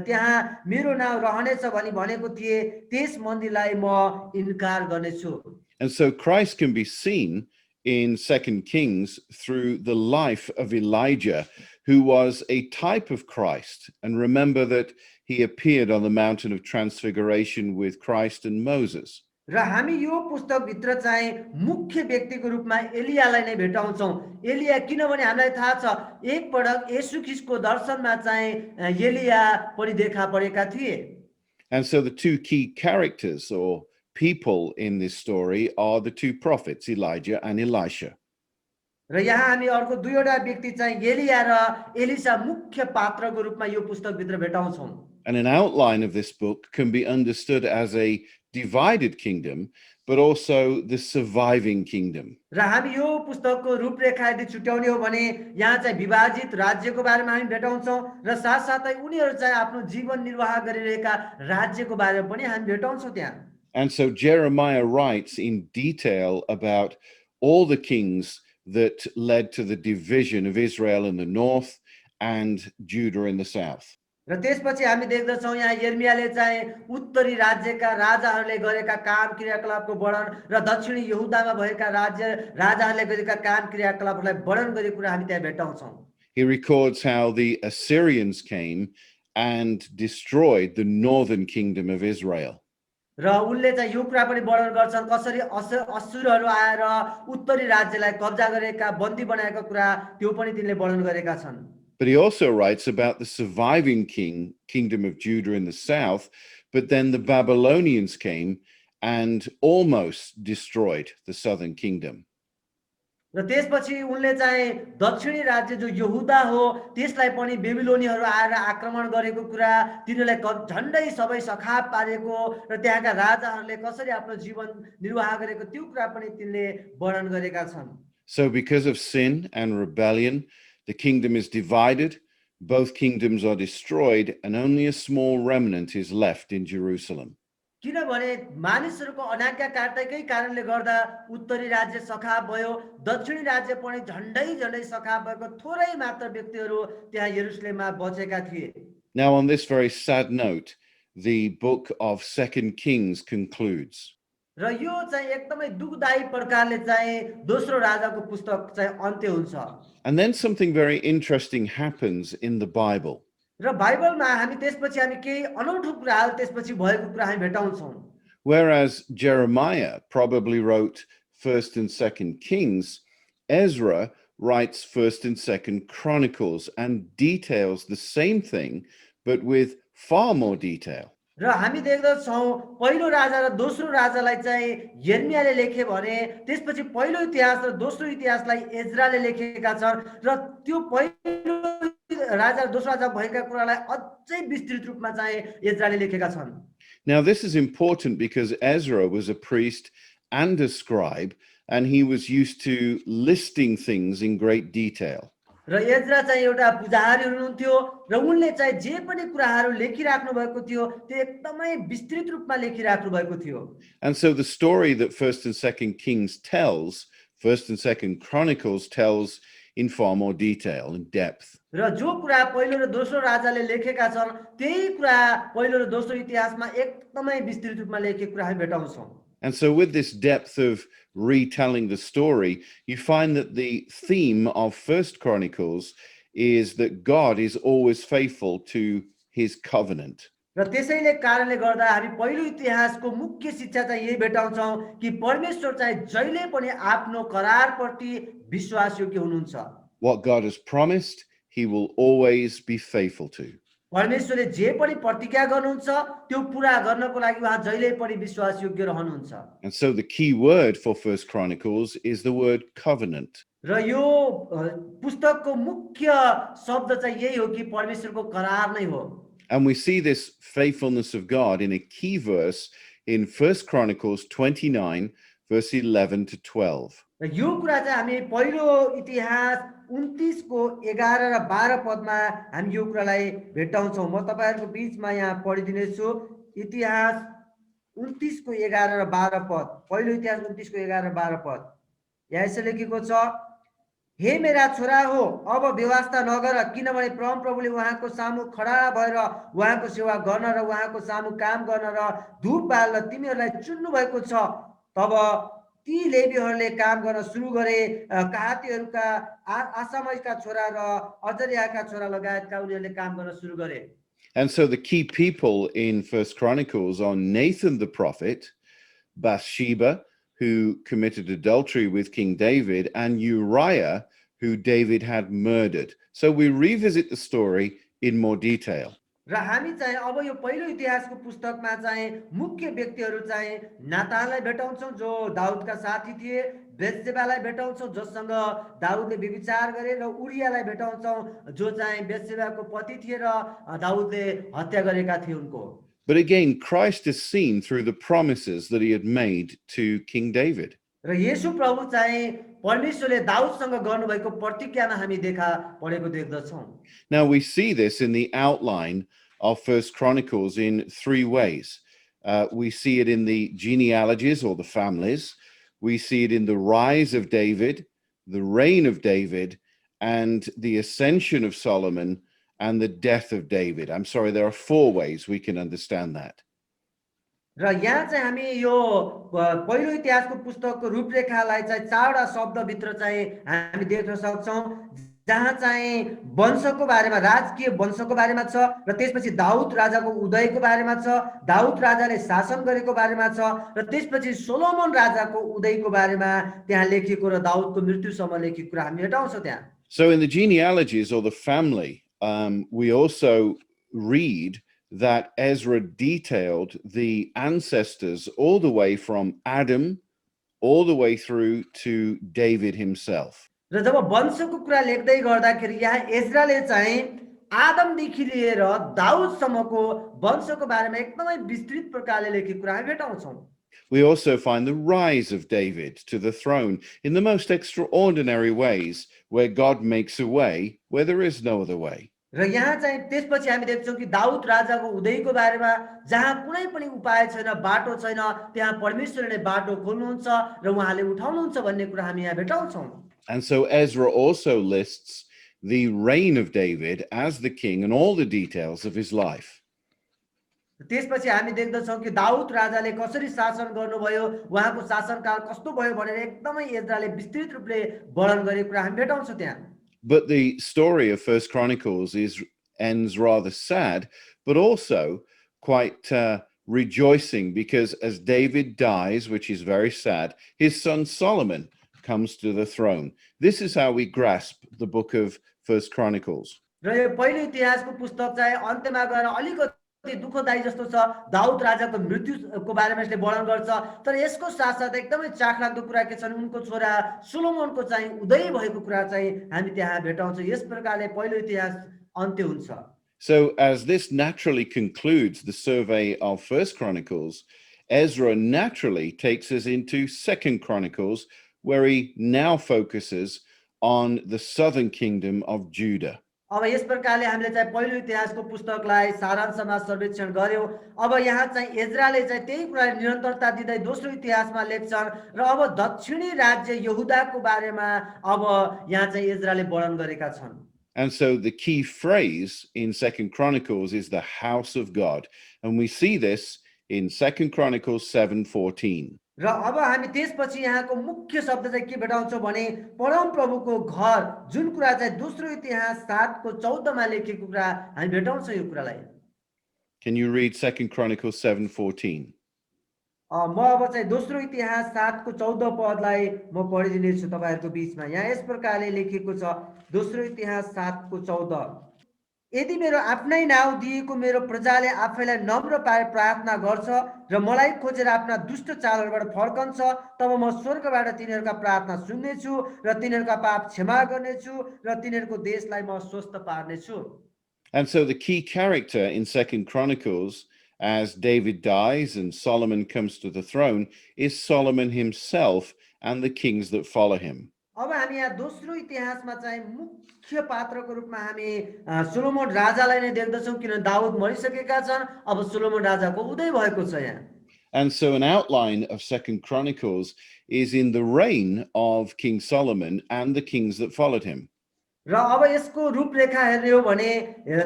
त्यहाँ मेरो नाम रहनेछ भनी भनेको थिएँ, त्यस मन्दिरलाई म इन्कार गर्नेछु। And so Christ can be seen in 2 Kings through the life of Elijah, who was a type of Christ. And remember that he appeared on the mountain of transfiguration with Christ and Moses. र हामी यो पुस्तकभित्र चाहिँ मुख्य व्यक्तिको रूपमा एलियालाई नै भेटाउँछौँ। एलिया किनभने हामीलाई थाहा छ एकपटक येशू ख्रीष्टको दर्शनमा चाहिँ एलिया पनि देखा परेका थिए। And so the two key characters or people in this story are the two prophets, Elijah and Elisha. र यहाँ हामी अर्को दुईवटा व्यक्ति चाहिँ एलिया र एलिसा मुख्य पात्रको रूपमा यो पुस्तकभित्र भेटाउँछौँ। And an outline of this book can be understood as a divided kingdom, but also the surviving kingdom. र हामी यो पुस्तकको रूपरेखा यदि छुट्याउने हो भने यहाँ चाहिँ विभाजित राज्यको बारेमा हामी भेटाउँछौँ र साथसाथै उनीहरू चाहिँ आफ्नो जीवन निर्वाह गरिरहेका राज्यको बारेमा पनि हामी भेटाउँछौँ त्यहाँ। And so Jeremiah writes in detail about all the kings that led to the division of Israel in the north and Judah in the south. र त्यसपछि हामी देख्दछौँ यहाँ यिर्मयाले चाहिँ उत्तरी राज्यका राजाहरूले गरेका काम क्रियाकलापको वर्णन र दक्षिणी यहुदामा भएका राजाहरूले गरेका काम क्रियाकलापहरूलाई वर्णन गरेको कुरा हामी त्यहाँ भेटाउँछौँ। He records how the Assyrians came and destroyed the northern kingdom of Israel. र उनले चाहिँ यो कुरा पनि वर्णन गर्छन् कसरी असुरहरू आएर उत्तरी राज्यलाई कब्जा गरेका, बन्दी बनाएका कुरा त्यो पनि तिनले वर्णन गरेका छन्। But he also writes about the surviving kingdom of Judah in the south, but then the Babylonians came and almost destroyed the southern kingdom. र त्यसपछि उनले चाहिँ दक्षिणी राज्य जो यहुदा हो त्यसलाई पनि बेबिलोनीहरू आएर आक्रमण गरेको कुरा, तिनीहरूलाई झन्डै सबै सखाप पारेको र त्यहाँका राजाहरूले कसरी आफ्नो जीवन निर्वाह गरेको त्यो कुरा पनि तिनले वर्णन गरेका छन्। So because of sin and rebellion, the kingdom is divided, both kingdoms are destroyed and only a small remnant is left in Jerusalem. किनभने मानिसहरूको अनाज्ञाकारिताकै कारणले गर्दा उत्तरी राज्य सखाप भयो, दक्षिणी राज्य पनि झन्डै झन्डै सखाप भएको थोरै मात्र व्यक्तिहरू त्यहाँ यरुशलेममा बचेका थिए। Now, on this very sad note, the book of Second Kings concludes. र यो चाहिँ एकदमै दुःखदायी प्रकारले चाहिँ दोस्रो राजाको पुस्तक चाहिँ अन्त्य हुन्छ। And then something very interesting happens in the Bible. र बाइबलमा हामी त्यसपछि हामी केही अनौठो कुराहरू त्यसपछि भएको कुरा हामी भेटाउँछौँ। Whereas Jeremiah probably wrote First and Second Kings, Ezra writes First and Second Chronicles and details the same thing, but with far more detail. र हामी देख्दछौँ पहिलो राजा र दोस्रो राजालाई चाहिँ यिर्मयाले लेखे भने त्यसपछि पहिलो इतिहास र दोस्रो इतिहासलाई एज्राले लेखेका छन् र त्यो पहिलो राजा र दोस्रो राजा भएका कुरालाई अझै विस्तृत रूपमा चाहिँ एज्राले लेखेका छन्। Now, this is important because Ezra was a priest and a scribe, and he was used to listing things in great detail. र एज्रा चाहिँ एउटा पुजारी हुनुहुन्थ्यो र उनले चाहिँ जे पनि कुराहरू लेखिराख्नु भएको थियो त्यो एकदमै विस्तृत रूपमा लेखिराख्नु भएको थियो। And so the story that First and Second Kings tells, First and Second Chronicles tells in far more detail and depth. र जो कुरा पहिलो र दोस्रो राजाले लेखेका छन् त्यही कुरा पहिलो र दोस्रो इतिहासमा एकदमै विस्तृत रूपमा लेखेको कुरा हामी भेटाउँछौँ। And so with this depth of retelling the story, you find that the theme of First Chronicles is that God is always faithful to his covenant. र त्यसैले कारणले गर्दा हामी पहिलो इतिहासको मुख्य शिक्षा चाहिँ यही भेटाउँछौँ कि परमेश्वर चाहिँ जहिले पनि आफ्नो करारप्रति विश्वासयोग्य हुनुहुन्छ। What God has promised, he will always be faithful to. परमेश्वरले जे पनि प्रतिज्ञा गर्नुहुन्छ त्यो पूरा गर्नको लागि उहाँ जहिले पनि विश्वासयोग्य रहनुहुन्छ। And so the key word for First Chronicles is the word covenant. र यो पुस्तकको मुख्य शब्द चाहिँ यही हो कि परमेश्वरको करार नै हो। And we see this faithfulness of God in a key verse in First Chronicles 29, verse 11 to 12. र यो कुरा चाहिँ हामी पहिलो इतिहास 29 को 11 र 12 पदमा हामी यो कुरालाई भेटाउँछौँ। म तपाईहरुको बीचमा यहाँ पढिदिनेछु। इतिहास 29 को 11 र 12 पद। पहिलो इतिहास 29 को 11 र 12 पद। यहाँ यसो लेखेको छ, हे मेरा छोरा हो, अब व्यवस्था नगर, किनभने परमप्रभुले उहाँको सामु खडा भएर उहाँको सेवा गर्न र उहाँको सामु काम गर्न र धूप बाल्न तिमीहरूलाई चुन्नु भएको छ। तब ती लेवीहरूले काम गर्न सुरु गरे। कहातीहरूका आसामका छोरा र अजरियाका छोरा लगायतका उनीहरूले काम गर्न सुरु गरे। And so the key people in First Chronicles are Nathan the prophet, Bathsheba, who committed adultery with King David, and Uriah, who David had murdered. So we revisit the story in more detail. र हामी चाहिँ अब यो पहिलो इतिहासको पुस्तकमा चाहिँ मुख्य व्यक्तिहरू चाहिँ नातानलाई भेटाउँछौँ जो दाउदका साथी थिए, बेत्सेबालाई भेटाउँछौँ जससँग दाउदले व्यभिचार गरे, र उरियालाई भेटाउँछौँ जो चाहिँ बेत्सेबाको पति थिए र दाउदले हत्या गरेका थिए उनको। But again, Christ is seen through the promises that he had made to King David. र येशू प्रभु चाहिँ परमेश्वरले दाउदसँग गर्नुभएको प्रतिज्ञामा हामी देखा परेको देख्दछौँ। Now we see this in the outline of First Chronicles in three ways. We see it in the genealogies or the families. We see it in the rise of David, the reign of David, and the ascension of Solomon and the death of David. I'm sorry, there are four ways we can understand that. र यहाँ चाहिँ हामी यो पहिलो इतिहासको पुस्तकको रूपरेखालाई चाहिँ चारवटा शब्दभित्र चाहिँ हामी देख्न सक्छौँ, जहाँ चाहिँ वंशको बारेमा, राजकीय वंशको बारेमा छ, र त्यसपछि दाउद राजाको उदयको बारेमा छ, दाउद राजाले शासन गरेको बारेमा छ, र त्यसपछि सोलोमन राजाको उदयको बारेमा त्यहाँ लेखिएको र दाउदको मृत्युसम्म लेखिएको कुरा हामी भेटाउँछौँ त्यहाँ। So in the genealogies or the family, we also read that Ezra detailed the ancestors all the way from Adam all the way through to David himself. र जब वंशको कुरा लेख्दै गर्दाखेरि यहाँ एज्राले चाहिँ आदमदेखि लिएर दाउदसम्मको वंशको बारेमा एकदमै विस्तृत प्रकारले लेखेको कुरा हामी भेटाउँछौँ। We also find the rise of David to the throne in the most extraordinary ways, where God makes a way where there is no other way. र यहाँ चाहिँ त्यसपछि हामी देख्छौँ कि दाउद राजाको उदयको बारेमा जहाँ कुनै पनि उपाय छैन, बाटो छैन, त्यहाँ परमेश्वरले बाटो खोल्नुहुन्छ र उहाँले उठाउनुहुन्छ भन्ने कुरा हामी यहाँ भेटाउँछौँ। And so Ezra also lists the reign of David as the king and all the details of his life. त्यसपछि हामी देख्दछौँ कि दाउद राजाले कसरी शासन गर्नुभयो, उहाँको शासनकाल कस्तो भयो भनेर एकदमै एज्राले विस्तृत रूपले वर्णन गरेको कुरा हामी भेटाउँछौँ त्यहाँ। But the story of First Chronicles ends rather sad, but also quite rejoicing, because as David dies, which is very sad, his son Solomon comes to the throne. This is how we grasp the book of First Chronicles. र यो पहिलो इतिहासको पुस्तक चाहिँ अन्त्यमा गएर अलिकति दुःखदायी जस्तो छ। दाउद राजाको मृत्युको बारेमा यसले वर्णन गर्छ, तर यसको साथसाथ एकदमै चाखलाग्दो कुरा के छन्, उनको छोरा सोलोमनको चाहिँ उदय भएको कुरा चाहिँ हामी त्यहाँ भेटाउँछौँ। यस प्रकारले पहिलो इतिहास अन्त्य हुन्छ। So as this naturally concludes the survey of First Chronicles, Ezra naturally takes us into Second Chronicles, where he now focuses on the southern kingdom of Judah. अब यस प्रकारले हामीले चाहिँ पहिलो इतिहासको पुस्तकलाई सारांशमा सर्वेक्षण गर्यौं। अब यहाँ चाहिँ एज्राले चाहिँ त्यही कुरा निरन्तरता दिँदै दोस्रो इतिहासमा लेख्छन् र अब दक्षिणी राज्य यहुदाको बारेमा अब यहाँ चाहिँ एज्राले वर्णन गरेका छन्। And so the key phrase in Second Chronicles is the house of God. And we see this in Second Chronicles 7:14. र अब हामी त्यसपछि यहाँको मुख्य शब्द चाहिँ के भेटाउँछौँ भने परम प्रभुको घर, जुन कुरा चाहिँ दोस्रो इतिहास 7:14 मा लेखेको कुरा हामी भेटाउँछौँ यो कुरालाई। Can you read Second Chronicles 7:14? म अब चाहिँ दोस्रो इतिहास 7:14 पदलाई म पढिदिनेछु तपाईहरुको बीचमा। यहाँ यस प्रकारले लेखिएको छ, दोस्रो इतिहास 7:14। यदि मेरो आफ्नै नाउँ दिएको मेरो प्रजाले आफैलाई नम्र पाएर प्रार्थना गर्छ र मलाई खोजेर आफ्ना दुष्ट चालहरूबाट फर्कन्छ, तब म स्वर्गबाट तिनीहरूका प्रार्थना सुन्नेछु र तिनीहरूका पाप क्षमा गर्नेछु र तिनीहरूको देशलाई म स्वस्थ पार्नेछु। And so the key character in Second Chronicles, as David dies and Solomon comes to the throne, is Solomon himself and the kings that follow him. अब हामी यहाँ दोस्रो इतिहासमा चाहिँ मुख्य पात्रको रूपमा हामी सोलोमन राजालाई नै देख्दछौँ, किन दाउद मरिसकेका छन्। अब सोलोमन राजाको उदय भएको छ यहाँ। And so an outline of Second Chronicles is in the reign of King Solomon and the kings that followed him. र अब यसको रूपरेखा हेर्ने हो भने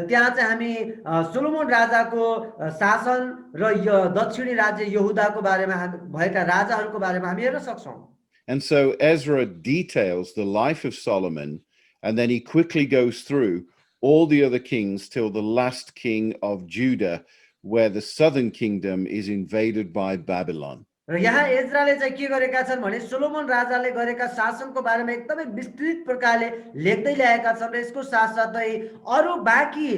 त्यहाँ चाहिँ हामी सोलोमन राजाको शासन र दक्षिणी राज्य यहुदाको बारेमा भएका राजाहरूको बारेमा हामी हेर्न सक्छौँ। And so Ezra details the life of Solomon, and then he quickly goes through all the other kings till the last king of Judah, where the southern kingdom is invaded by Babylon. र यहाँ एज्राले चाहिँ के गरेका छन् भने Solomon राजाले गरेका शासनको बारेमा एकदमै विस्तृत प्रकारले लेख्दै ल्याएका छन् र यसको साथसाथै अरू बाँकी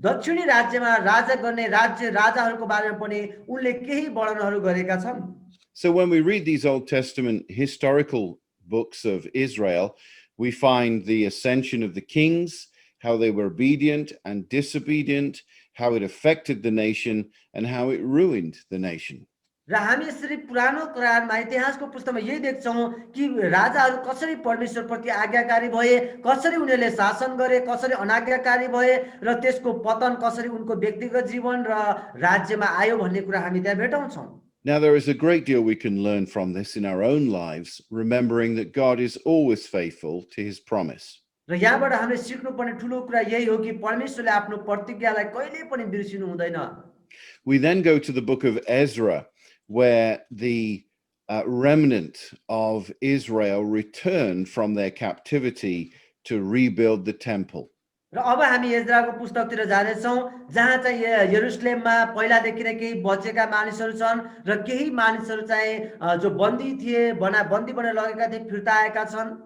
दक्षिणी राज्यमा राजा गर्ने राजाहरूको बारेमा पनि उनले केही वर्णनहरू गरेका छन्। So when we read these Old Testament historical books of Israel, we find the ascension of the kings, how they were obedient and disobedient, how it affected the nation, and how it ruined the nation. र हामी यसरी पुरानो करारमा इतिहासको पुस्तकमा यही देख्छौँ कि राजाहरू कसरी परमेश्वरप्रति आज्ञाकारी भए, कसरी उनीहरूले शासन गरे, कसरी अनाज्ञाकारी भए र त्यसको पतन कसरी उनको व्यक्तिगत जीवन र राज्यमा आयो भन्ने कुरा हामी त्यहाँ भेटाउँछौँ। Now, there is a great deal we can learn from this in our own lives, remembering that God is always faithful to his promise. र यहाँबाट हामीले सिक्नुपर्ने ठुलो कुरा यही हो कि परमेश्वरले आफ्नो प्रतिज्ञालाई कहिले पनि बिर्सिनु हुँदैन। We then go to the book of Ezra, where the remnant of Israel returned from their captivity to rebuild the temple. र अब हामी एज्राको पुस्तकतिर जानेछौँ, जहाँ चाहिँ यरुशलेममा पहिलादेखि नै केही बचेका मानिसहरू छन् र केही मानिसहरू चाहिँ जो बन्दी थिए, बन्दी बनेर लगेका थिए, फिर्ता आएका छन्।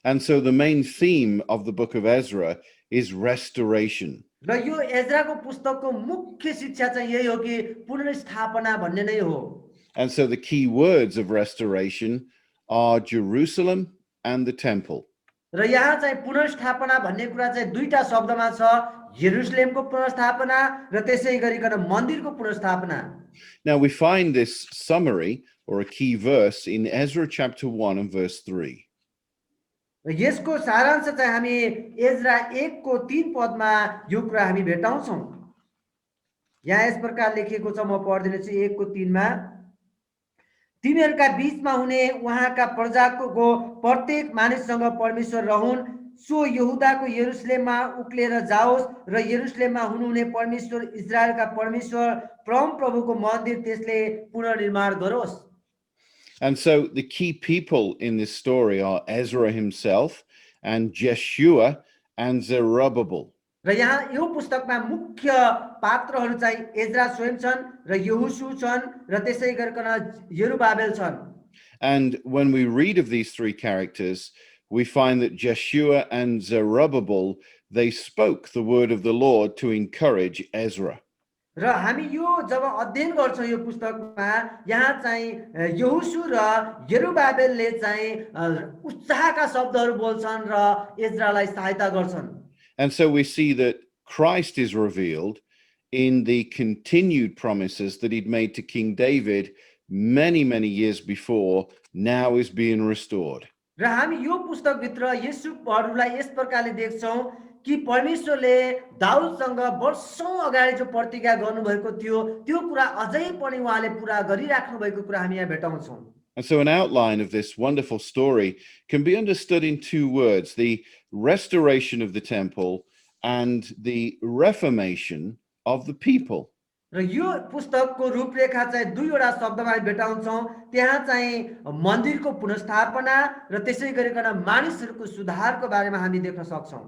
And so the main theme of the book of Ezra is restoration. र यो एज्राको पुस्तकको मुख्य शिक्षा चाहिँ यही हो कि पुनर्स्थापना भन्ने नै हो। And so the key words of restoration are Jerusalem and the temple. र यहाँ चाहिँ पुनर्स्थापना भन्ने कुरा चाहिँ दुईटा शब्दमा छ, यरुशलेमको पुनर्स्थापना र त्यसै गरिकन मन्दिरको पुनर्स्थापना। Now we find this summary or a key verse in Ezra chapter 1 and verse 3. र यसको सारांश चाहिँ हामी एजरा 1 को 3 पदमा यो कुरा हामी भेटाउँछौँ। यहाँ यस प्रकार लेखिएको छ, म पढ्दिनेछु 1 को 3 मा। तिमीहरूका बीचमा हुने उहाँका प्रजाको प्रत्येक मानिससँग परमेश्वर रहून्, सो यहुदाको यरुशलेममा उक्लेर जाओस् र यरुशलेममा हुनुहुने परमेश्वर इजरायलका परमेश्वर परम प्रभुको मन्दिर त्यसले पुनर्निर्माण गरोस्। And so the key people in this story are Ezra himself and Jeshua and Zerubbabel. र यहाँ यो पुस्तकमा मुख्य पात्रहरू चाहिँ एजरा स्वयं छन् र यहोशू छन् र त्यसै गरिकन यरुबाबेल छन्। And when we read of these three characters, we find that Jeshua and Zerubbabel, they spoke the word of the Lord to encourage Ezra. र हामी यो जब अध्ययन गर्छौँ यो पुस्तकमा, यहाँ चाहिँ यहोशू र यरुबाबेलले चाहिँ उत्साहका शब्दहरू बोल्छन् र एजरालाई सहायता गर्छन्। And so we see that Christ is revealed in the continued promises that he'd made to King David many, many years before, now is being restored. र हामी यो पुस्तकभित्र येशूहरूलाई यस प्रकारले देख्छौँ कि परमेश्वरले दाउदसँग वर्षौं अगाडि जो प्रतिज्ञा गर्नुभएको थियो त्यो कुरा अझै पनि उहाँले पूरा गरिराख्नु भएको कुरा हामी यहाँ भेटाउँछौँ। And so an outline of this wonderful story can be understood in two words: the restoration of the temple and the reformation of the people. र यो पुस्तकको रूपरेखा चाहिँ दुईवटा शब्दमा भेटाउँछौँ, त्यहाँ चाहिँ मन्दिरको पुनर्स्थापना र त्यसै गरिकन मानिसहरूको सुधारको बारेमा हामी देख्न सक्छौँ।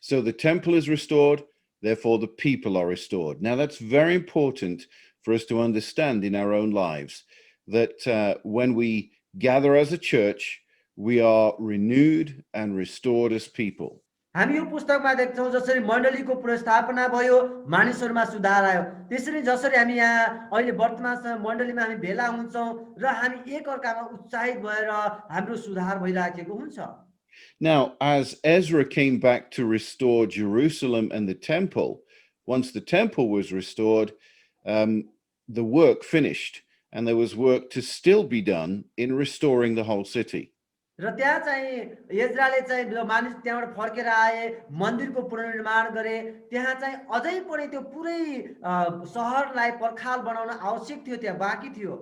So the temple is restored, therefore the people are restored. Now that's very important for us to understand in our own lives, that when we gather as a church, we are renewed and restored as people. हामी यो पुस्तकमा देख्छौँ जसरी मण्डलीको पुनर्स्थापना भयो, मानिसहरूमा सुधार आयो, त्यसरी जसरी हामी यहाँ अहिले वर्तमान समय मण्डलीमा हामी भेला हुन्छौँ र हामी एक अर्कामा उत्साहित भएर हाम्रो सुधार भइराखेको हुन्छ। Now, as Ezra came back to restore Jerusalem and the temple, once the temple was restored, the work finished, and there was work to still be done in restoring the whole city. र त्यहाँ चाहिँ एजराले चाहिँ मानिस त्यहाँबाट फर्केर आए, मन्दिरको पुनर्निर्माण गरे, त्यहाँ चाहिँ अझै पनि त्यो पुरै शहरलाई पर्खाल बनाउन आवश्यक थियो, त्यहाँ बाँकी थियो।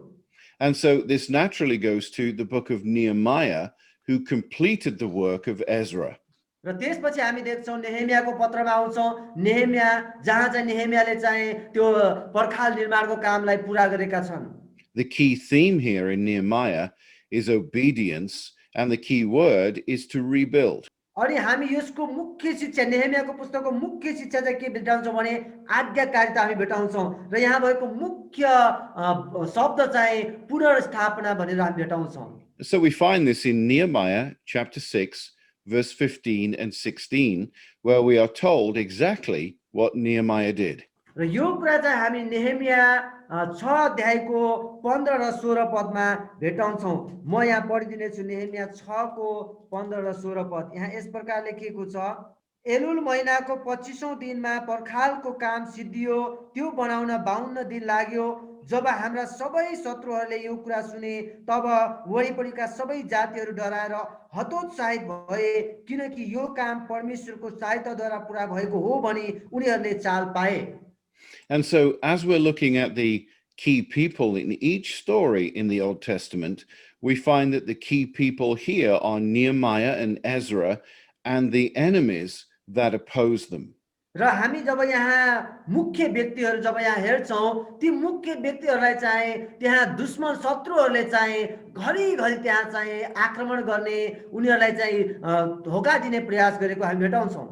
And so this naturally goes to the book of Nehemiah, who completed the work of Ezra. र त्यसपछि हामी देख्छौँ नेहेमियाको पत्रमा आउँछौँ, नेहेमिया जहाँ चाहिँ नेहेमियाले चाहिँ त्यो पर्खाल निर्माणको कामलाई पूरा गरेका छन्। The key theme here in Nehemiah is obedience, and the key word is to rebuild. अनि हामी यसको मुख्य शिक्षा, नेहेमियाको पुस्तकको मुख्य शिक्षा चाहिँ के भेटाउँछौँ भने आज्ञाकारिता हामी भेटाउँछौँ र यहाँ भएको मुख्य शब्द चाहिँ पुनर्स्थापना भनेर हामी भेटाउँछौँ। So we find this in Nehemiah chapter 6, verse 15 and 16, where we are told exactly what Nehemiah did. र यो कुरा चाहिँ हामी नेहेमिया 6 अध्यायको 15 र 16 पदमा भेटाउँछौँ। म यहाँ पढिदिनेछु नेहेमिया 6 को 15 र 16 पद। यहाँ यस प्रकार लेखिएको छ, एलुल महिनाको 25औं दिनमा पर्खालको काम सिद्धियो, त्यो बनाउन 52 दिन लाग्यो। जब हाम्रा सबै शत्रुहरूले यो कुरा सुने, तब वरिपरिका सबै जातिहरू डराएर हतोत्साहित भए, किनकि यो काम परमेश्वरको सहायताद्वारा पूरा भएको हो भनी उनीहरूले चाल पाए। And so as we're looking at the key people in each story in the Old Testament, we find that the key people here are Nehemiah and Ezra and the enemies that oppose them. र हामी जब यहाँ मुख्य व्यक्तिहरू जब यहाँ हेर्छौँ, ती मुख्य व्यक्तिहरूलाई चाहिँ त्यहाँ दुश्मन शत्रुहरूले चाहिँ घरिघरि त्यहाँ चाहिँ आक्रमण गर्ने, उनीहरूलाई चाहिँ धोका दिने प्रयास गरेको हामी भेटाउँछौँ।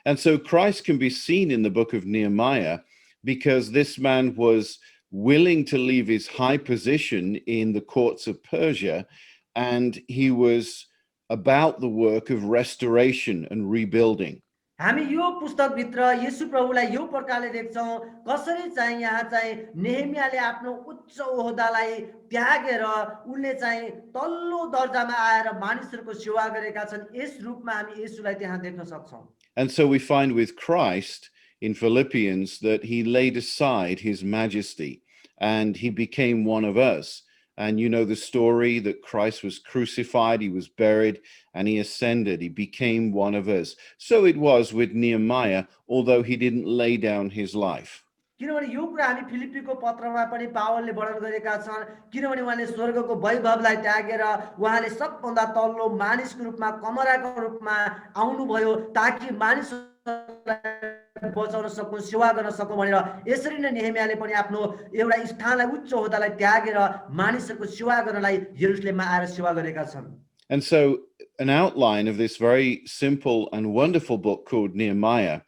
And so Christ can be seen in the book of Nehemiah because this man was willing to leave his high position in the courts of Persia, and he was about the work of restoration and rebuilding. हामी यो पुस्तकभित्र येशू प्रभुलाई यो प्रकारले देख्छौँ, कसरी चाहिँ यहाँ चाहिँ नेहेमियाले आफ्नो उच्च ओहदालाई त्यागेर उनले चाहिँ तल्लो दर्जामा आएर मानिसहरूको सेवा गरेका छन्। यस रूपमा हामी येशूलाई त्यहाँ देख्न सक्छौँ। And so we find with Christ in Philippians that he laid aside his majesty and he became one of us, And you know the story that Christ was crucified, he was buried, and he ascended. He became one of us. So it was with Nehemiah, although he didn't lay down his life. किनभने यो कुरा हामी फिलिप्पीको पत्रमा पनि पावलले वर्णन गरेका छन् किनभने उहाँले स्वर्गको वैभवलाई त्यागेर उहाँले सबभन्दा तल्लो मानिसको रूपमा कमराको रूपमा आउनुभयो ताकि मानिसहरूलाई बचाउन सकौँ सेवा गर्न सकौँ भनेर यसरी नै नेहेमियाले पनि आफ्नो एउटा स्थानलाई उच्च होदालाई त्यागेर मानिसहरूको सेवा गर्नलाई यरुशलेममा आएर सेवा गरेका छन्. And so an outline of this very simple and wonderful book called Nehemiah,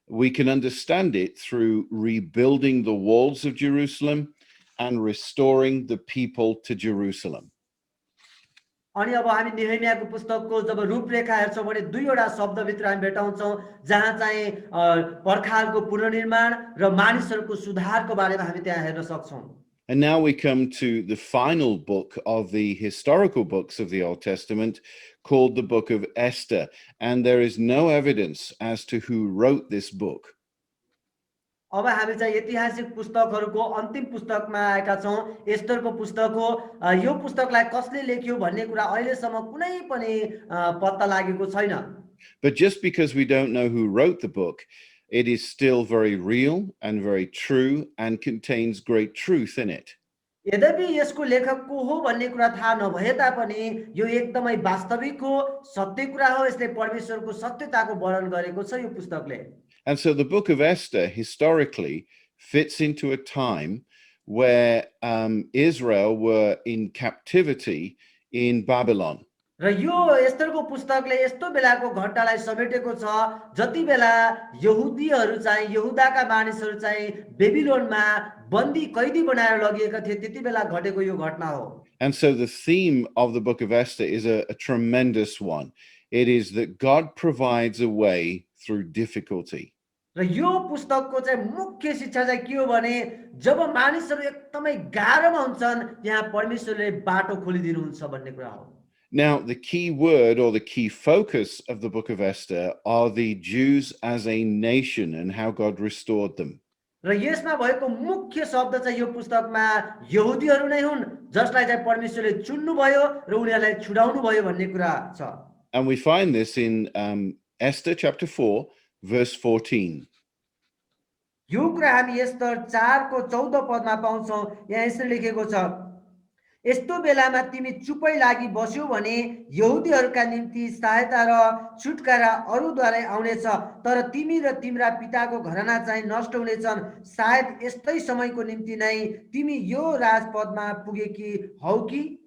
we can understand it through rebuilding the walls of Jerusalem and restoring the people to Jerusalem. अनि अब हामी नेहेमियाको पुस्तकको जब रूपरेखा हेर्छौँ भने दुईवटा शब्दभित्र हामी भेटाउँछौँ जहाँ चाहिँ पर्खालको पुनर्निर्माण र मानिसहरूको सुधारको बारेमा हामी त्यहाँ हेर्न सक्छौँ. And now we come to the final book of the historical books of the Old Testament, called the book of Esther. And there is no evidence as to who wrote this book. अब हामी चाहिँ ऐतिहासिक पुस्तकहरूको अन्तिम पुस्तकमा आएका छौँ एस्टरको पुस्तक हो यो पुस्तकलाई कसले लेख्यो भन्ने कुरा अहिलेसम्म कुनै पनि पत्ता लागेको छैन. But just because we don't know who wrote the book, it is still very real and very true and contains great truth in it. यद्यपि यसको लेखक को हो भन्ने कुरा थाहा नभए तापनि यो एकदमै वास्तविक हो सत्य कुरा हो यसले परमेश्वरको सत्यताको वर्णन गरेको छ यो पुस्तकले. And so the book of Esther historically fits into a time where Israel were in captivity in Babylon. र यो एस्टरको पुस्तकले यस्तो बेलाको घटनालाई समेटेको छ जति बेला यहुदीहरू चाहिँ यहुदाका मानिसहरू चाहिँ बेबिलोनमा बन्दी कैदी बनाएर लगिएका थिए त्यति बेला घटेको यो घटना हो. And so the theme of the book of Esther is a tremendous one. It is that God provides a way through difficulty. र यो पुस्तकको चाहिँ मुख्य शिक्षा चाहिँ के हो भने जब मानिसहरू एकदमै गाह्रोमा हुन्छन् यहाँ परमेश्वरले बाटो खोलिदिनुहुन्छ भन्ने कुरा हो. Now, the key word or the key focus of the book of Esther are the Jews as a nation and how God restored them. र यसमा भएको मुख्य शब्द चाहिँ यो पुस्तकमा यहुदीहरू नै हुन् जसलाई चाहिँ परमेश्वरले चुन्नुभयो र उनीहरूलाई छुडाउनु भयो भन्ने कुरा छ. And we find this in Esther chapter 4, verse 14. यो कुरा हामी एस्तर 4 को 14 पदमा पाउँछौँ. यहाँ यसरी लेखेको छ यस्तो बेलामा तिमी चुपै लागि बस्यौ भने यहुदीहरूका निम्ति सहायता र छुटकारा अरूद्वारा आउनेछ तर तिमी र तिम्रा पिताको घराना चाहिँ नष्ट हुनेछन् सायद यस्तै समयको निम्ति नै तिमी यो राजपदमा पुगेकी हौ कि.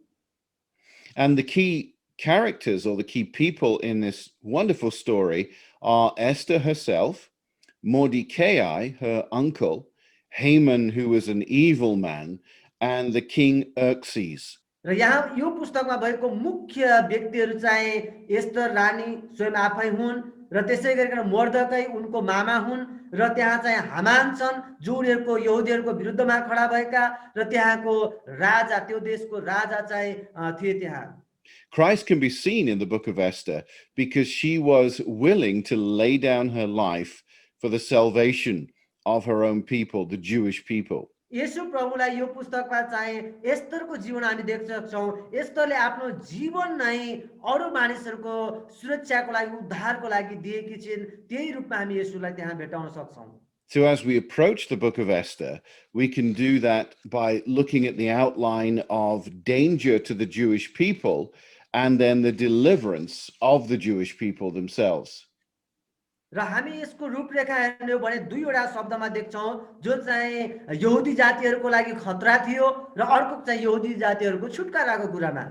And the key characters or the key people in this wonderful story are Esther herself, Mordecai, her uncle, Haman, who was an evil man, and the king Xerxes. र यहाँ यो पुस्तकमा भएको मुख्य व्यक्तिहरू चाहिँ एस्तर रानी स्वयं आफै हुन् र त्यसै गरिकन मर्दकै उनको मामा हुन् र त्यहाँ चाहिँ हामान छन् जो उनीहरूको यहुदीहरूको विरुद्धमा खडा भएका र त्यहाँको राजा त्यो देशको राजा चाहिँ थिए त्यहाँ. Christ can be seen in the book of Esther because she was willing to lay down her life for the salvation of her own people, the Jewish people. येशू प्रभुलाई यो पुस्तकमा चाहिँ एस्तरको जीवन हामी देख्न सक्छौँ. एस्तरले आफ्नो जीवन नै अरू मानिसहरूको सुरक्षाको लागि उद्धारको लागि दिएकी छिन् त्यही रूपमा हामी येशूलाई त्यहाँ भेटाउन सक्छौँ. So as we approach the book of Esther, we can do that by looking at the outline of danger to the Jewish people and then the deliverance of the Jewish people themselves. र हामी यसको रूपरेखा हेर्ने हो भने दुईवटा शब्दमा देख्छौँ जो चाहिँ यहुदी जातिहरूको लागि खतरा थियो र अर्को चाहिँ यहुदी जातिहरूको छुटकाराको कुरामा.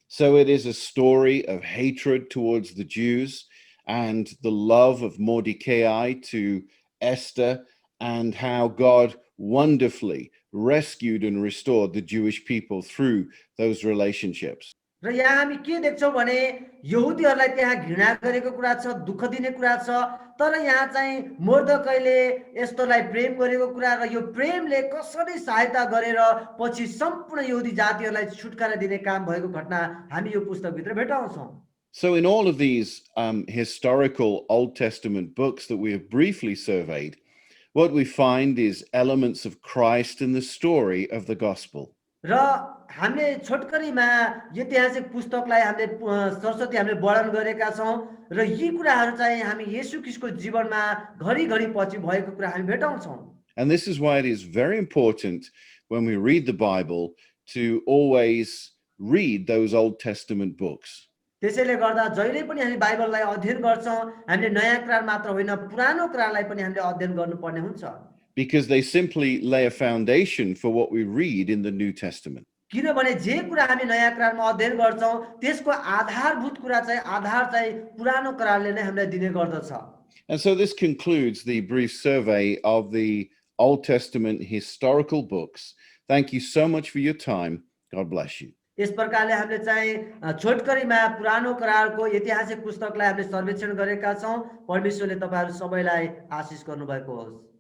So it is a story of hatred towards the Jews and the love of Mordecai to Esther and how God wonderfully rescued and restored the Jewish people through those relationships. र यहाँ हामी के देख्छौँ भने यहुदीहरूलाई त्यहाँ घृणा गरेको कुरा छ दुःख दिने कुरा छ तर यहाँ चाहिँ मर्दकैले एस्तरलाई प्रेम गरेको कुरा र यो प्रेमले कसरी सहायता गरेर पछि सम्पूर्ण यहुदी जातिहरूलाई छुटकारा दिने काम भएको घटना हामी यो पुस्तकभित्र भेटाउँछौँ. So in all of these historical Old Testament books that we have briefly surveyed, what we find is elements of Christ in the story of the gospel. र हामीले छोटकरीमा ऐतिहासिक पुस्तकलाई सरस्वती हामीले वर्णन गरेका छौँ र यी कुराहरू चाहिँ हामी येशू ख्रीष्टको जीवनमा घरिघरि पछि भएको कुरा हामी भेटाउँछौँ। And this is why it is very important when we read the Bible to always read those Old Testament books. त्यसैले गर्दा जहिले पनि हामी बाइबललाई अध्ययन गर्छौँ, हामीले नयाँ करार मात्र होइन पुरानो करारलाई पनि हामीले अध्ययन गर्नुपर्ने हुन्छ। Because they simply lay a foundation for what we read in the New Testament. किनभने जे कुरा हामी नयाँ करारमा अध्ययन गर्छौँ त्यसको आधारभूत कुरा चाहिँ आधार चाहिँ पुरानो करारले नै हामीलाई दिने गर्दछ। And so this concludes the brief survey of the Old Testament historical books. Thank you so much for your time. God bless you. यस प्रकारले हामीले चाहिँ छोटकरीमा पुरानो करारको ऐतिहासिक पुस्तकलाई हामीले सर्वेक्षण गरेका छौँ। परमेश्वरले तपाईहरु सबैलाई आशिष गर्नुभएको होस्।